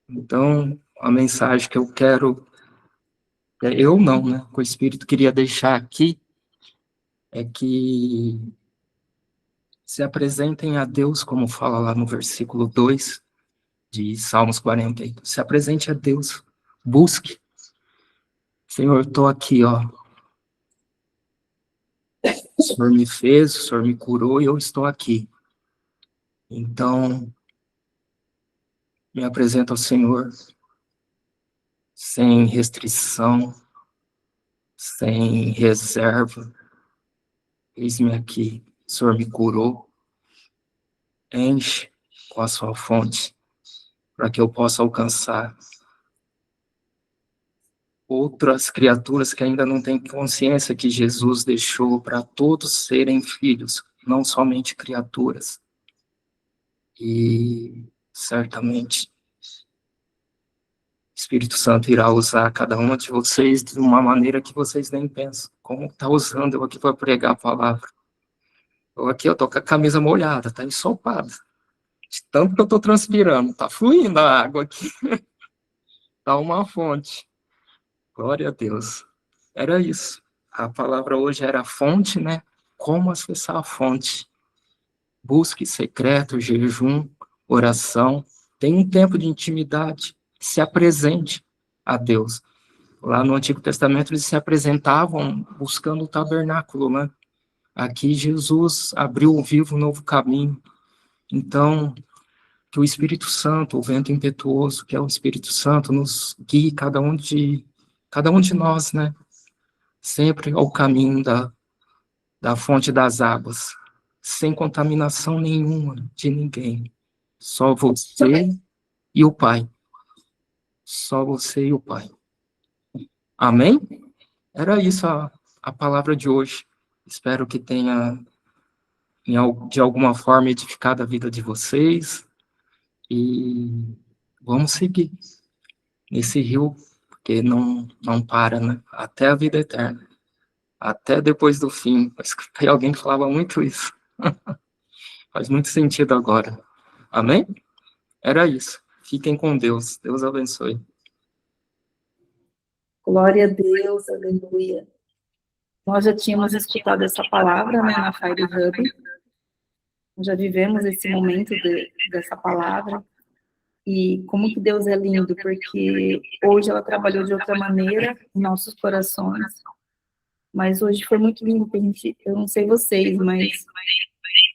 Então, a mensagem que eu quero, eu não, né, que o Espírito queria deixar aqui, é que se apresentem a Deus, como fala lá no versículo 2 de Salmos 48. Se apresente a Deus, busque. Senhor, estou aqui, ó. O Senhor me fez, o Senhor me curou e eu estou aqui. Então, me apresento ao Senhor sem restrição, sem reserva. Eis-me aqui, o Senhor me curou. Enche com a sua fonte, para que eu possa alcançar outras criaturas que ainda não têm consciência que Jesus deixou para todos serem filhos, não somente criaturas. E certamente o Espírito Santo irá usar cada uma de vocês de uma maneira que vocês nem pensam. Como está usando eu aqui para pregar a palavra? Eu estou com a camisa molhada, está ensopada. De tanto que eu estou transpirando, está fluindo a água aqui. Está uma fonte. Glória a Deus. Era isso. A palavra hoje era fonte, né? Como acessar a fonte. Busque secreto, jejum, oração. Tenha um tempo de intimidade. Se apresente a Deus. Lá no Antigo Testamento eles se apresentavam buscando o tabernáculo, né? Aqui Jesus abriu o vivo novo caminho. Então, que o Espírito Santo, o vento impetuoso, que é o Espírito Santo, nos guie cada um de nós, né? Sempre ao caminho da fonte das águas, sem contaminação nenhuma de ninguém. Só você e o Pai. Só você e o Pai. Amém? Era isso a palavra de hoje. Espero que tenha, de alguma forma, edificado a vida de vocês. E vamos seguir nesse rio, porque não para, né? Até a vida eterna. Até depois do fim. Eu escutei alguém que falava muito isso. Faz muito sentido agora. Amém? Era isso. Fiquem com Deus. Deus abençoe. Glória a Deus, aleluia. Nós já tínhamos escutado essa palavra, né, na Fire Hub. Nós já vivemos esse momento dessa palavra. E como que Deus é lindo, porque hoje ela trabalhou de outra maneira em nossos corações. Mas hoje foi muito lindo, porque eu não sei vocês, mas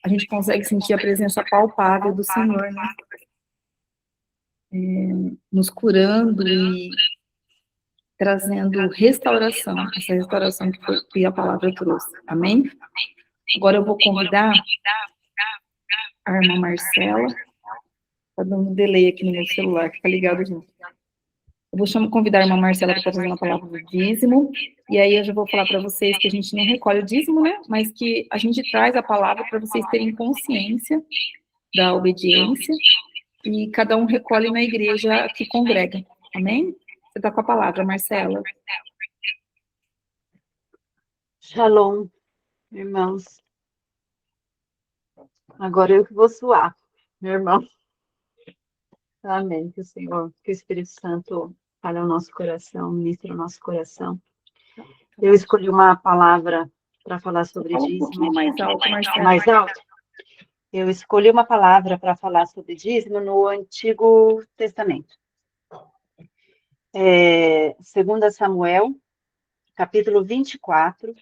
a gente consegue sentir a presença palpável do Senhor, né? Nos curando e trazendo restauração, essa restauração que a palavra trouxe. Amém? Agora eu vou convidar a irmã Marcela. Está dando um delay aqui no meu celular, que está ligado junto. Eu vou convidar a irmã Marcela para estar trazendo a palavra do dízimo, e aí eu já vou falar para vocês que a gente não recolhe o dízimo, né? Mas que a gente traz a palavra para vocês terem consciência da obediência, e cada um recolhe na igreja que congrega. Amém? Você está com a palavra, Marcela. Shalom, irmãos. Agora eu que vou suar, meu irmão. Amém. Que o Senhor, que o Espírito Santo fale ao nosso coração, ministre ao nosso coração. Eu escolhi uma palavra para falar sobre dízimo. Um pouquinho mais alto, Marcela. Mais alto? Eu escolhi uma palavra para falar sobre dízimo no Antigo Testamento. 2 Samuel, capítulo 24,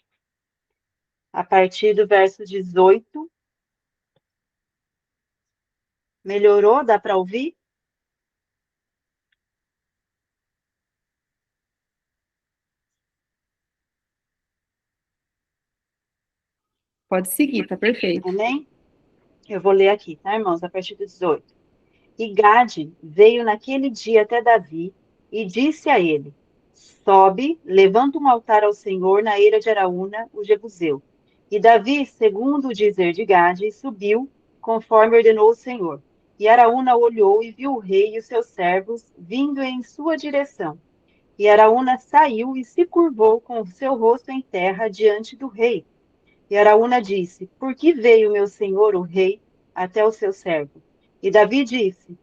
a partir do verso 18. Melhorou? Dá para ouvir? Pode seguir, tá perfeito. Amém? Eu vou ler aqui, tá, irmãos? A partir do 18. E Gade veio naquele dia até Davi e disse a ele: Sobe, levanta um altar ao Senhor na eira de Araúna, o Jebuseu. E Davi, segundo o dizer de Gade, subiu, conforme ordenou o Senhor. E Araúna olhou e viu o rei e os seus servos vindo em sua direção. E Araúna saiu e se curvou com o seu rosto em terra diante do rei. E Araúna disse: Por que veio meu senhor, o rei, até o seu servo? E Davi disse: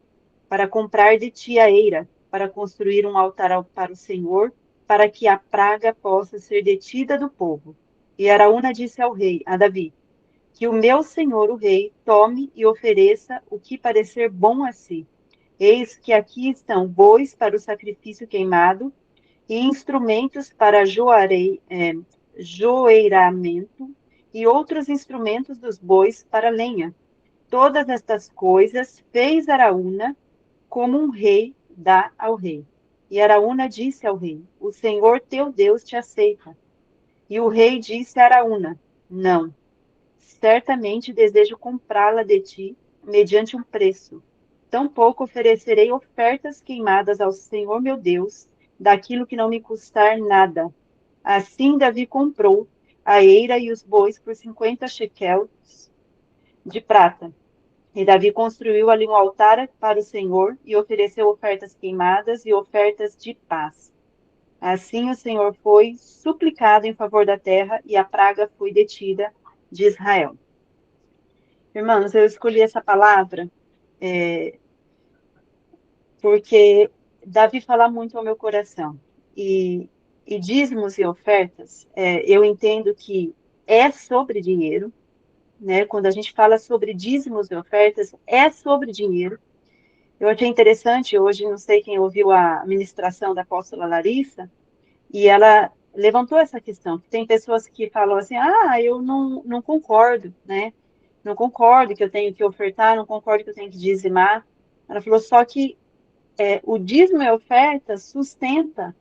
Para comprar de ti a eira, para construir um altar para o Senhor, para que a praga possa ser detida do povo. E Araúna disse ao rei, a Davi: Que o meu senhor, o rei, tome e ofereça o que parecer bom a si. Eis que aqui estão bois para o sacrifício queimado e instrumentos para joeiramento e outros instrumentos dos bois para lenha. Todas estas coisas fez Araúna como um rei dá ao rei. E Araúna disse ao rei: O Senhor teu Deus te aceita. E o rei disse a Araúna: Não, certamente desejo comprá-la de ti mediante um preço. Tampouco oferecerei ofertas queimadas ao Senhor meu Deus, daquilo que não me custar nada. Assim Davi comprou a eira e os bois por 50 shekels de prata. E Davi construiu ali um altar para o Senhor e ofereceu ofertas queimadas e ofertas de paz. Assim o Senhor foi suplicado em favor da terra e a praga foi detida de Israel. Irmãos, eu escolhi essa palavra porque Davi fala muito ao meu coração. E dízimos e ofertas, eu entendo que é sobre dinheiro, né? Quando a gente fala sobre dízimos e ofertas, é sobre dinheiro. Eu achei interessante, hoje não sei quem ouviu a ministração da apóstola Larissa, e ela levantou essa questão, que tem pessoas que falam assim, eu não concordo, né? Não concordo que eu tenho que ofertar, não concordo que eu tenho que dizimar. Ela falou, só que o dízimo e a oferta sustenta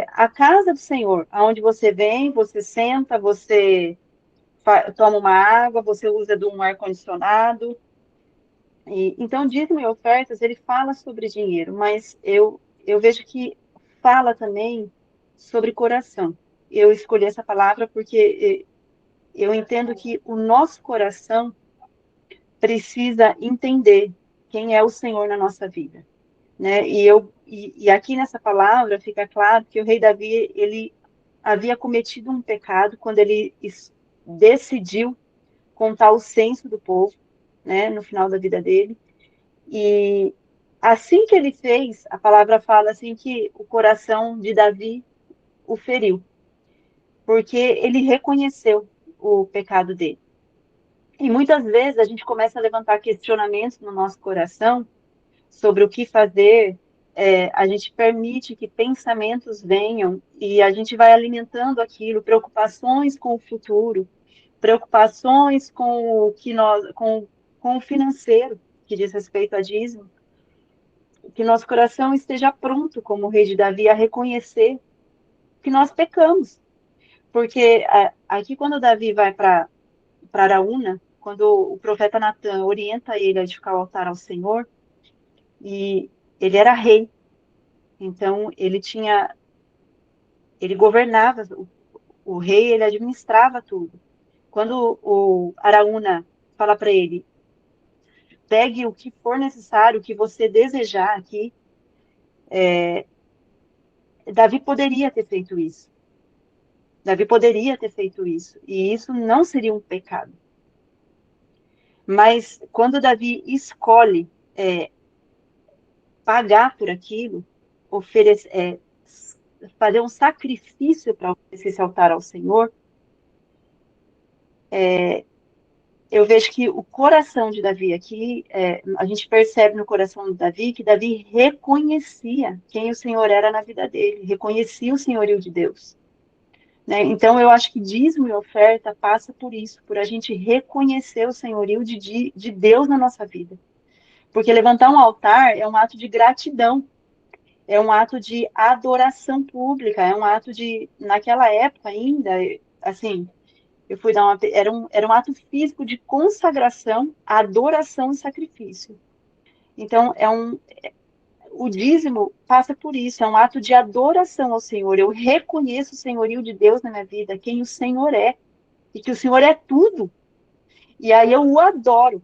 a casa do Senhor, aonde você vem, você senta, você toma uma água, você usa de um ar-condicionado. Então, dízimo e ofertas, ele fala sobre dinheiro, mas eu vejo que fala também sobre coração. Eu escolhi essa palavra porque eu entendo que o nosso coração precisa entender quem é o Senhor na nossa vida, né? E aqui nessa palavra fica claro que o rei Davi, ele havia cometido um pecado quando ele decidiu contar o censo do povo, né, no final da vida dele. E assim que ele fez, a palavra fala assim que o coração de Davi o feriu, porque ele reconheceu o pecado dele. E muitas vezes a gente começa a levantar questionamentos no nosso coração sobre o que fazer, a gente permite que pensamentos venham e a gente vai alimentando aquilo, preocupações com o futuro, preocupações com o que com o financeiro, que diz respeito a dízimo, que nosso coração esteja pronto, como o rei de Davi, a reconhecer que nós pecamos. Porque aqui, quando Davi vai para Araúna, quando o profeta Natan orienta ele a edificar o altar ao Senhor, e ele era rei, então ele governava, o rei, ele administrava tudo. Quando o Araúna fala para ele, pegue o que for necessário, o que você desejar aqui, Davi poderia ter feito isso. Davi poderia ter feito isso, e isso não seria um pecado. Mas quando Davi escolhe pagar por aquilo, fazer um sacrifício para oferecer esse altar ao Senhor, eu vejo que o coração de Davi aqui, a gente percebe no coração de Davi que Davi reconhecia quem o Senhor era na vida dele, reconhecia o senhorio de Deus. Né? Então, eu acho que dízimo e oferta passa por isso, por a gente reconhecer o senhorio de Deus na nossa vida. Porque levantar um altar é um ato de gratidão, é um ato de adoração pública, é um ato de, naquela época ainda, assim, eu fui dar era um ato físico de consagração, adoração e sacrifício. Então, o dízimo passa por isso, é um ato de adoração ao Senhor. Eu reconheço o senhorio de Deus na minha vida, quem o Senhor é. e que o Senhor é tudo. E aí eu o adoro.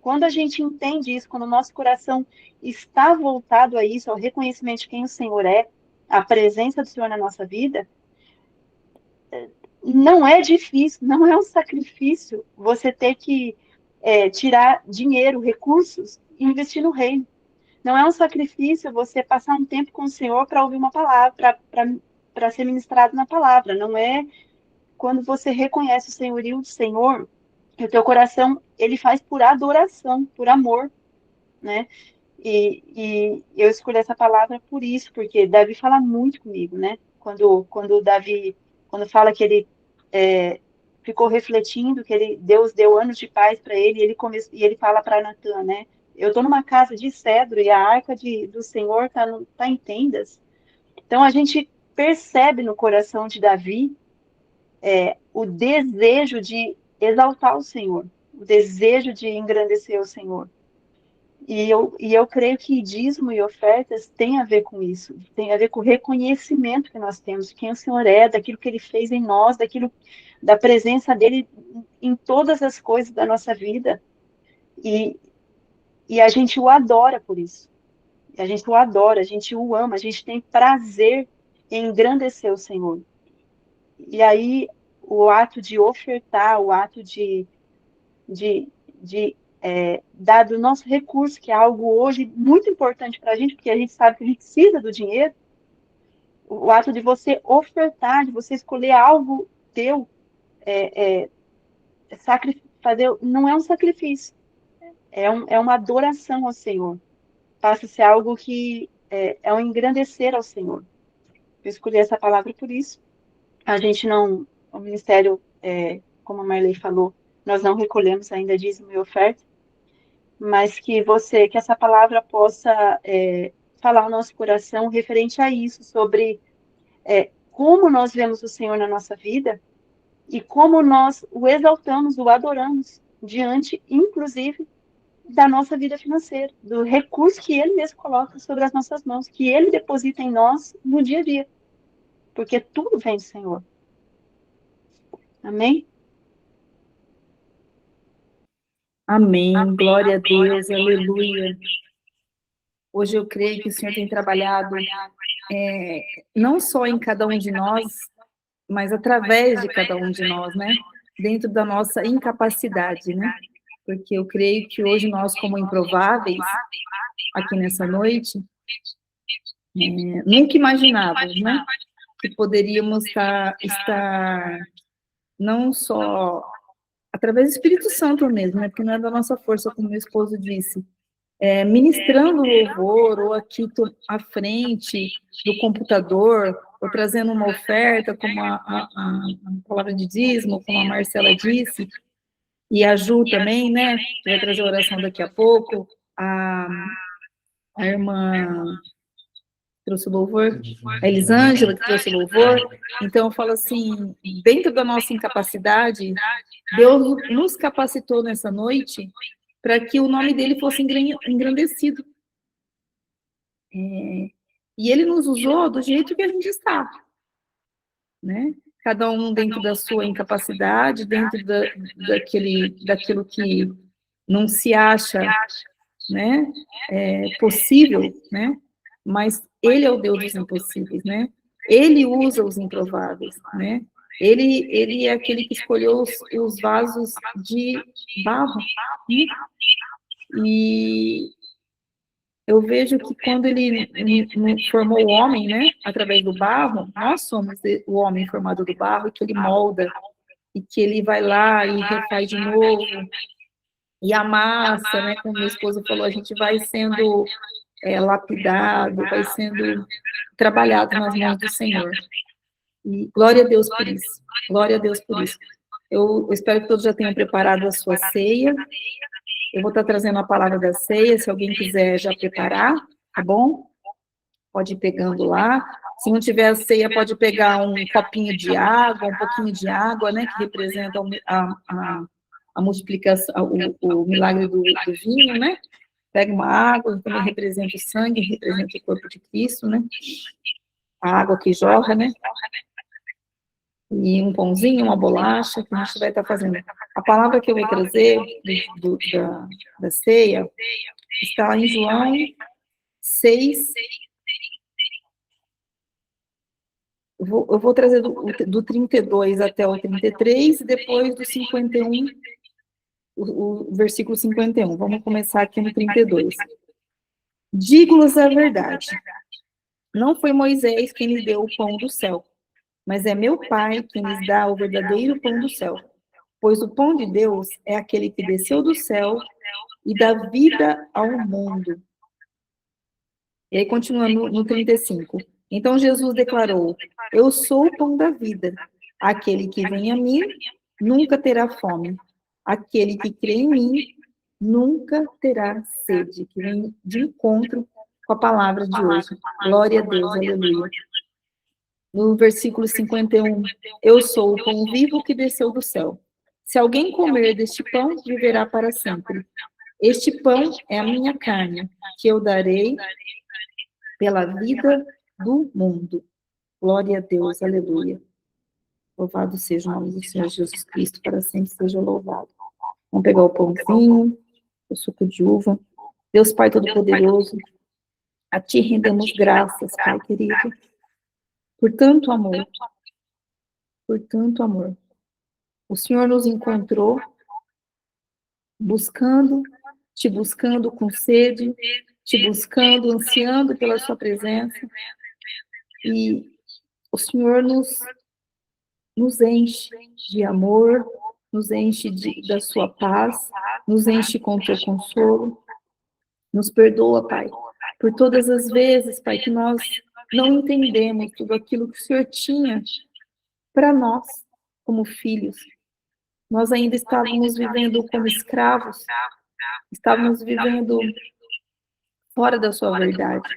Quando a gente entende isso, quando o nosso coração está voltado a isso, ao reconhecimento de quem o Senhor é, a presença do Senhor na nossa vida, não é difícil, não é um sacrifício você ter que tirar dinheiro, recursos e investir no reino. Não é um sacrifício você passar um tempo com o Senhor para ouvir uma palavra, para ser ministrado na palavra. Não é quando você reconhece o senhorio do Senhor, que o teu coração, ele faz por adoração, por amor, né? E eu escolhi essa palavra por isso, porque Davi fala muito comigo, né? Quando Davi, quando fala que ele ficou refletindo, que Deus deu anos de paz para ele, e ele fala para Natan, né? Eu estou numa casa de cedro e a arca do Senhor está em tendas. Então a gente percebe no coração de Davi o desejo de exaltar o Senhor, o desejo de engrandecer o Senhor. E eu creio que dízimo e ofertas tem a ver com isso, tem a ver com o reconhecimento que nós temos de quem o Senhor é, daquilo que Ele fez em nós, da presença dEle em todas as coisas da nossa vida. E a gente o adora por isso. A gente o adora, a gente o ama, a gente tem prazer em engrandecer o Senhor. E aí, o ato de ofertar, o ato de dar do nosso recurso, que é algo hoje muito importante para a gente, porque a gente sabe que a gente precisa do dinheiro, o ato de você ofertar, de você escolher algo teu, fazer, não é um sacrifício, é uma adoração ao Senhor. Passa a ser algo que é um engrandecer ao Senhor. Eu escolhi essa palavra por isso. A gente não, o ministério, como a Marley falou, nós não recolhemos ainda dízimo e oferta, mas que essa palavra possa falar ao nosso coração referente a isso, sobre como nós vemos o Senhor na nossa vida e como nós o exaltamos, o adoramos, diante, inclusive, da nossa vida financeira, do recurso que Ele mesmo coloca sobre as nossas mãos, que Ele deposita em nós no dia a dia, porque tudo vem do Senhor. Amém? Amém. Glória a Deus. Aleluia. Hoje eu creio que o Senhor tem trabalhado não só em cada um de nós, mas através de cada um de nós, né? Dentro da nossa incapacidade, né? Porque eu creio que hoje nós, como improváveis, aqui nessa noite, nunca imaginávamos, né? Que poderíamos estar não só através do Espírito Santo mesmo, né? Porque não é da nossa força, como meu esposo disse, ministrando louvor, ou aqui à frente do computador, ou trazendo uma oferta, como a palavra de dízimo, como a Marcela disse, e a Ju também, né, que vai trazer a oração daqui a pouco, a irmã trouxe o louvor, a Elisângela que trouxe o louvor. Então eu falo assim, dentro da nossa incapacidade, Deus nos capacitou nessa noite para que o nome dele fosse engrandecido. E ele nos usou do jeito que a gente está, né? Cada um dentro da sua incapacidade, dentro daquilo que não se acha, né, possível, né? Mas ele é o Deus dos impossíveis, né? Ele usa os improváveis, né? Ele é aquele que escolheu os vasos de barro, né? E eu vejo que quando ele formou o homem, né, através do barro, nós somos o homem formado do barro, que ele molda, e que ele vai lá e refaz de novo, e amassa, né, como meu esposo falou, a gente vai sendo lapidado, vai sendo trabalhado nas mãos do Senhor. E glória a Deus por isso, glória a Deus por isso. Eu espero que todos já tenham preparado a sua ceia. Eu vou estar trazendo a palavra da ceia, se alguém quiser já preparar, tá bom? Pode ir pegando lá. Se não tiver a ceia, pode pegar um copinho de água, um pouquinho de água, né, que representa a multiplicação, o milagre do vinho, né? Pega uma água, também representa o sangue, representa o corpo de Cristo, né? A água que jorra, né? e um pãozinho, uma bolacha, que a gente vai estar fazendo. A palavra que eu vou trazer da ceia está em João 6. Eu vou trazer do 32 até o 33, e depois do 51, o versículo 51. Vamos começar aqui no 32. Digo-lhes a verdade. Não foi Moisés quem lhes deu o pão do céu, mas é meu Pai quem lhes dá o verdadeiro pão do céu. Pois o pão de Deus é aquele que desceu do céu e dá vida ao mundo. E aí, continuando no 35. Então Jesus declarou: Eu sou o pão da vida. Aquele que vem a mim nunca terá fome. Aquele que crê em mim nunca terá sede. Que vem de encontro com a palavra de hoje. Glória a Deus, aleluia. No versículo 51, eu sou o pão vivo que desceu do céu. Se alguém comer deste pão, viverá para sempre. Este pão é a minha carne, que eu darei pela vida do mundo. Glória a Deus, aleluia. Louvado seja o nome do Senhor Jesus Cristo, para sempre seja louvado. Vamos pegar o pãozinho, o suco de uva. Deus Pai Todo-Poderoso, a Ti rendemos graças, Pai querido, por tanto amor, por tanto amor. O Senhor nos encontrou, te buscando com sede, te buscando, ansiando pela sua presença, e o Senhor nos enche de amor, nos enche da sua paz, nos enche com o teu consolo, nos perdoa, Pai, por todas as vezes, Pai, que nós não entendemos tudo aquilo que o Senhor tinha para nós, como filhos. Nós ainda estávamos vivendo como escravos, estávamos vivendo fora da sua verdade.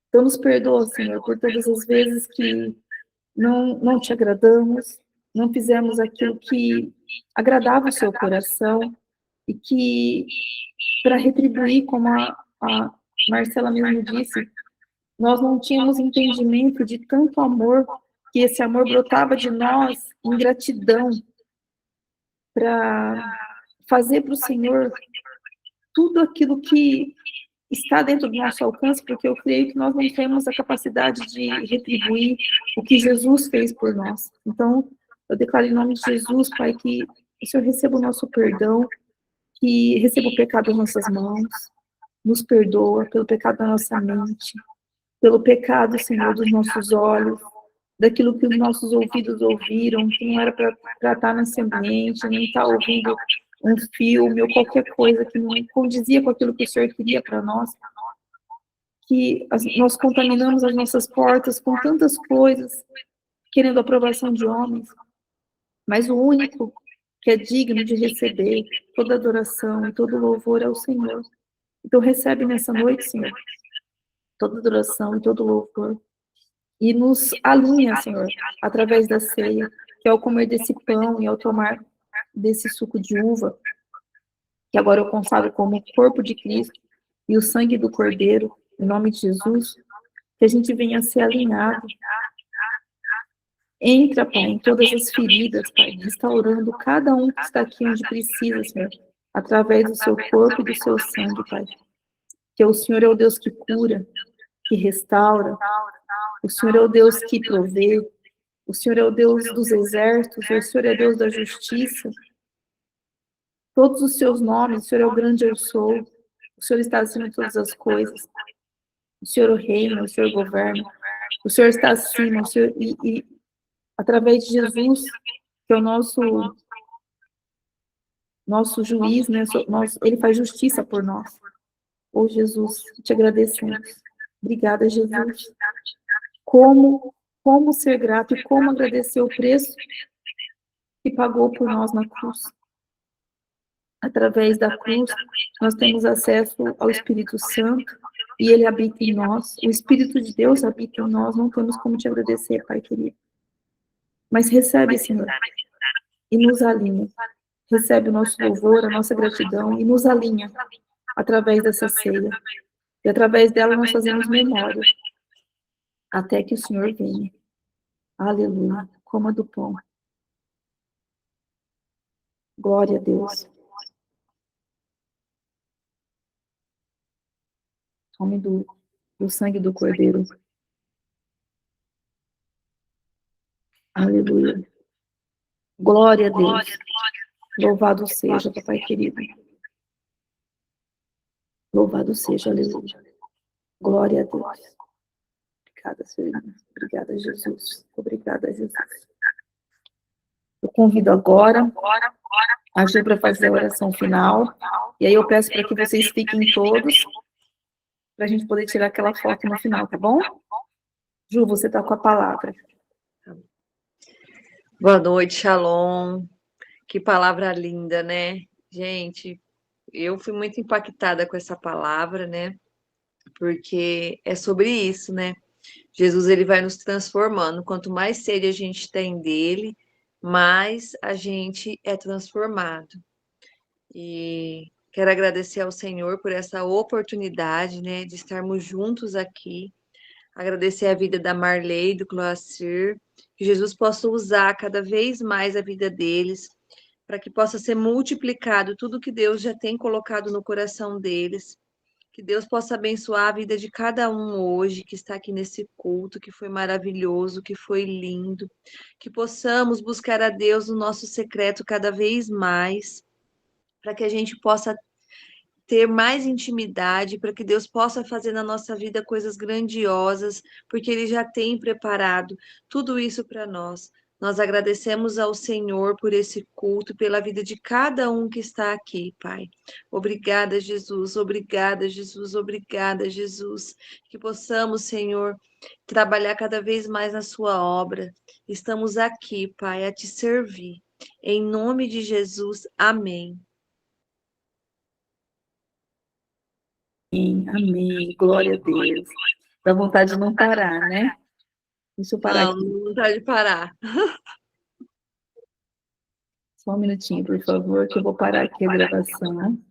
Então, nos perdoa, Senhor, por todas as vezes que não te agradamos, não fizemos aquilo que agradava o seu coração, e que, para retribuir, como a Marcela mesmo disse, nós não tínhamos entendimento de tanto amor, que esse amor brotava de nós em gratidão, para fazer para o Senhor tudo aquilo que está dentro do nosso alcance, porque eu creio que nós não temos a capacidade de retribuir o que Jesus fez por nós. Então, eu declaro em nome de Jesus, Pai, que o Senhor receba o nosso perdão, que receba o pecado das nossas mãos, nos perdoa pelo pecado da nossa mente, pelo pecado, Senhor, dos nossos olhos, daquilo que os nossos ouvidos ouviram, que não era para estar nesse ambiente, nem estar ouvindo um filme ou qualquer coisa que não condizia com aquilo que o Senhor queria para nós, que nós contaminamos as nossas portas com tantas coisas, querendo a aprovação de homens, mas o único que é digno de receber toda adoração e todo louvor é o Senhor. Então recebe nessa noite, Senhor, toda adoração e todo louvor, e nos alinha, Senhor, através da ceia, que ao comer desse pão e ao tomar desse suco de uva, que agora eu consagro como o corpo de Cristo e o sangue do Cordeiro, em nome de Jesus, que a gente venha a ser alinhado. Entra, Pai, em todas as feridas, Pai, restaurando cada um que está aqui onde precisa, Senhor, através do seu corpo e do seu sangue, Pai. Que o Senhor é o Deus que cura, que restaura, o Senhor é o Deus que provê, o Senhor é o Deus dos exércitos, o Senhor é Deus da justiça. Todos os seus nomes, o Senhor é o grande eu sou, o Senhor está acima de todas as coisas, o Senhor reina, o Senhor governa, o Senhor está acima, o Senhor, e através de Jesus, que é o nosso juiz, né? Ele faz justiça por nós. Oh, Jesus, te agradecemos. Obrigada, Jesus. Como ser grato e como agradecer o preço que pagou por nós na cruz. Através da cruz, nós temos acesso ao Espírito Santo, e ele habita em nós. O Espírito de Deus habita em nós. Não temos como te agradecer, Pai querido. Mas recebe, Senhor, e nos alinha. Recebe o nosso louvor, a nossa gratidão, e nos alinha através dessa ceia. E através dela nós fazemos memória, até que o Senhor venha. Aleluia. Coma do pão. Glória a Deus. Tome do sangue do Cordeiro. Aleluia. Glória a Deus. Louvado seja, papai querido. Louvado seja, aleluia. Glória a Deus. Obrigada, Senhor. Obrigada, Jesus. Obrigada, Jesus. Eu convido agora a Ju para fazer a oração final. E aí eu peço para que vocês fiquem todos, para a gente poder tirar aquela foto no final, tá bom? Ju, você está com a palavra. Boa noite, Shalom. Que palavra linda, né? Gente, eu fui muito impactada com essa palavra, né? Porque é sobre isso, né? Jesus, ele vai nos transformando. Quanto mais sede a gente tem dele, mais a gente é transformado. E quero agradecer ao Senhor por essa oportunidade, né, de estarmos juntos aqui. Agradecer a vida da Marley, do Cloacir, que Jesus possa usar cada vez mais a vida deles, para que possa ser multiplicado tudo que Deus já tem colocado no coração deles. Que Deus possa abençoar a vida de cada um hoje que está aqui nesse culto, que foi maravilhoso, que foi lindo. Que possamos buscar a Deus no nosso secreto cada vez mais, para que a gente possa ter mais intimidade, para que Deus possa fazer na nossa vida coisas grandiosas, porque Ele já tem preparado tudo isso para nós. Nós agradecemos ao Senhor por esse culto, pela vida de cada um que está aqui, Pai. Obrigada, Jesus, obrigada, Jesus, obrigada, Jesus. Que possamos, Senhor, trabalhar cada vez mais na Sua obra. Estamos aqui, Pai, a te servir. Em nome de Jesus, amém. Amém. Glória a Deus. Dá vontade de não parar, né? Deixa eu parar aqui. Não vontade de parar. Só um minutinho, por favor, que eu vou parar aqui a gravação.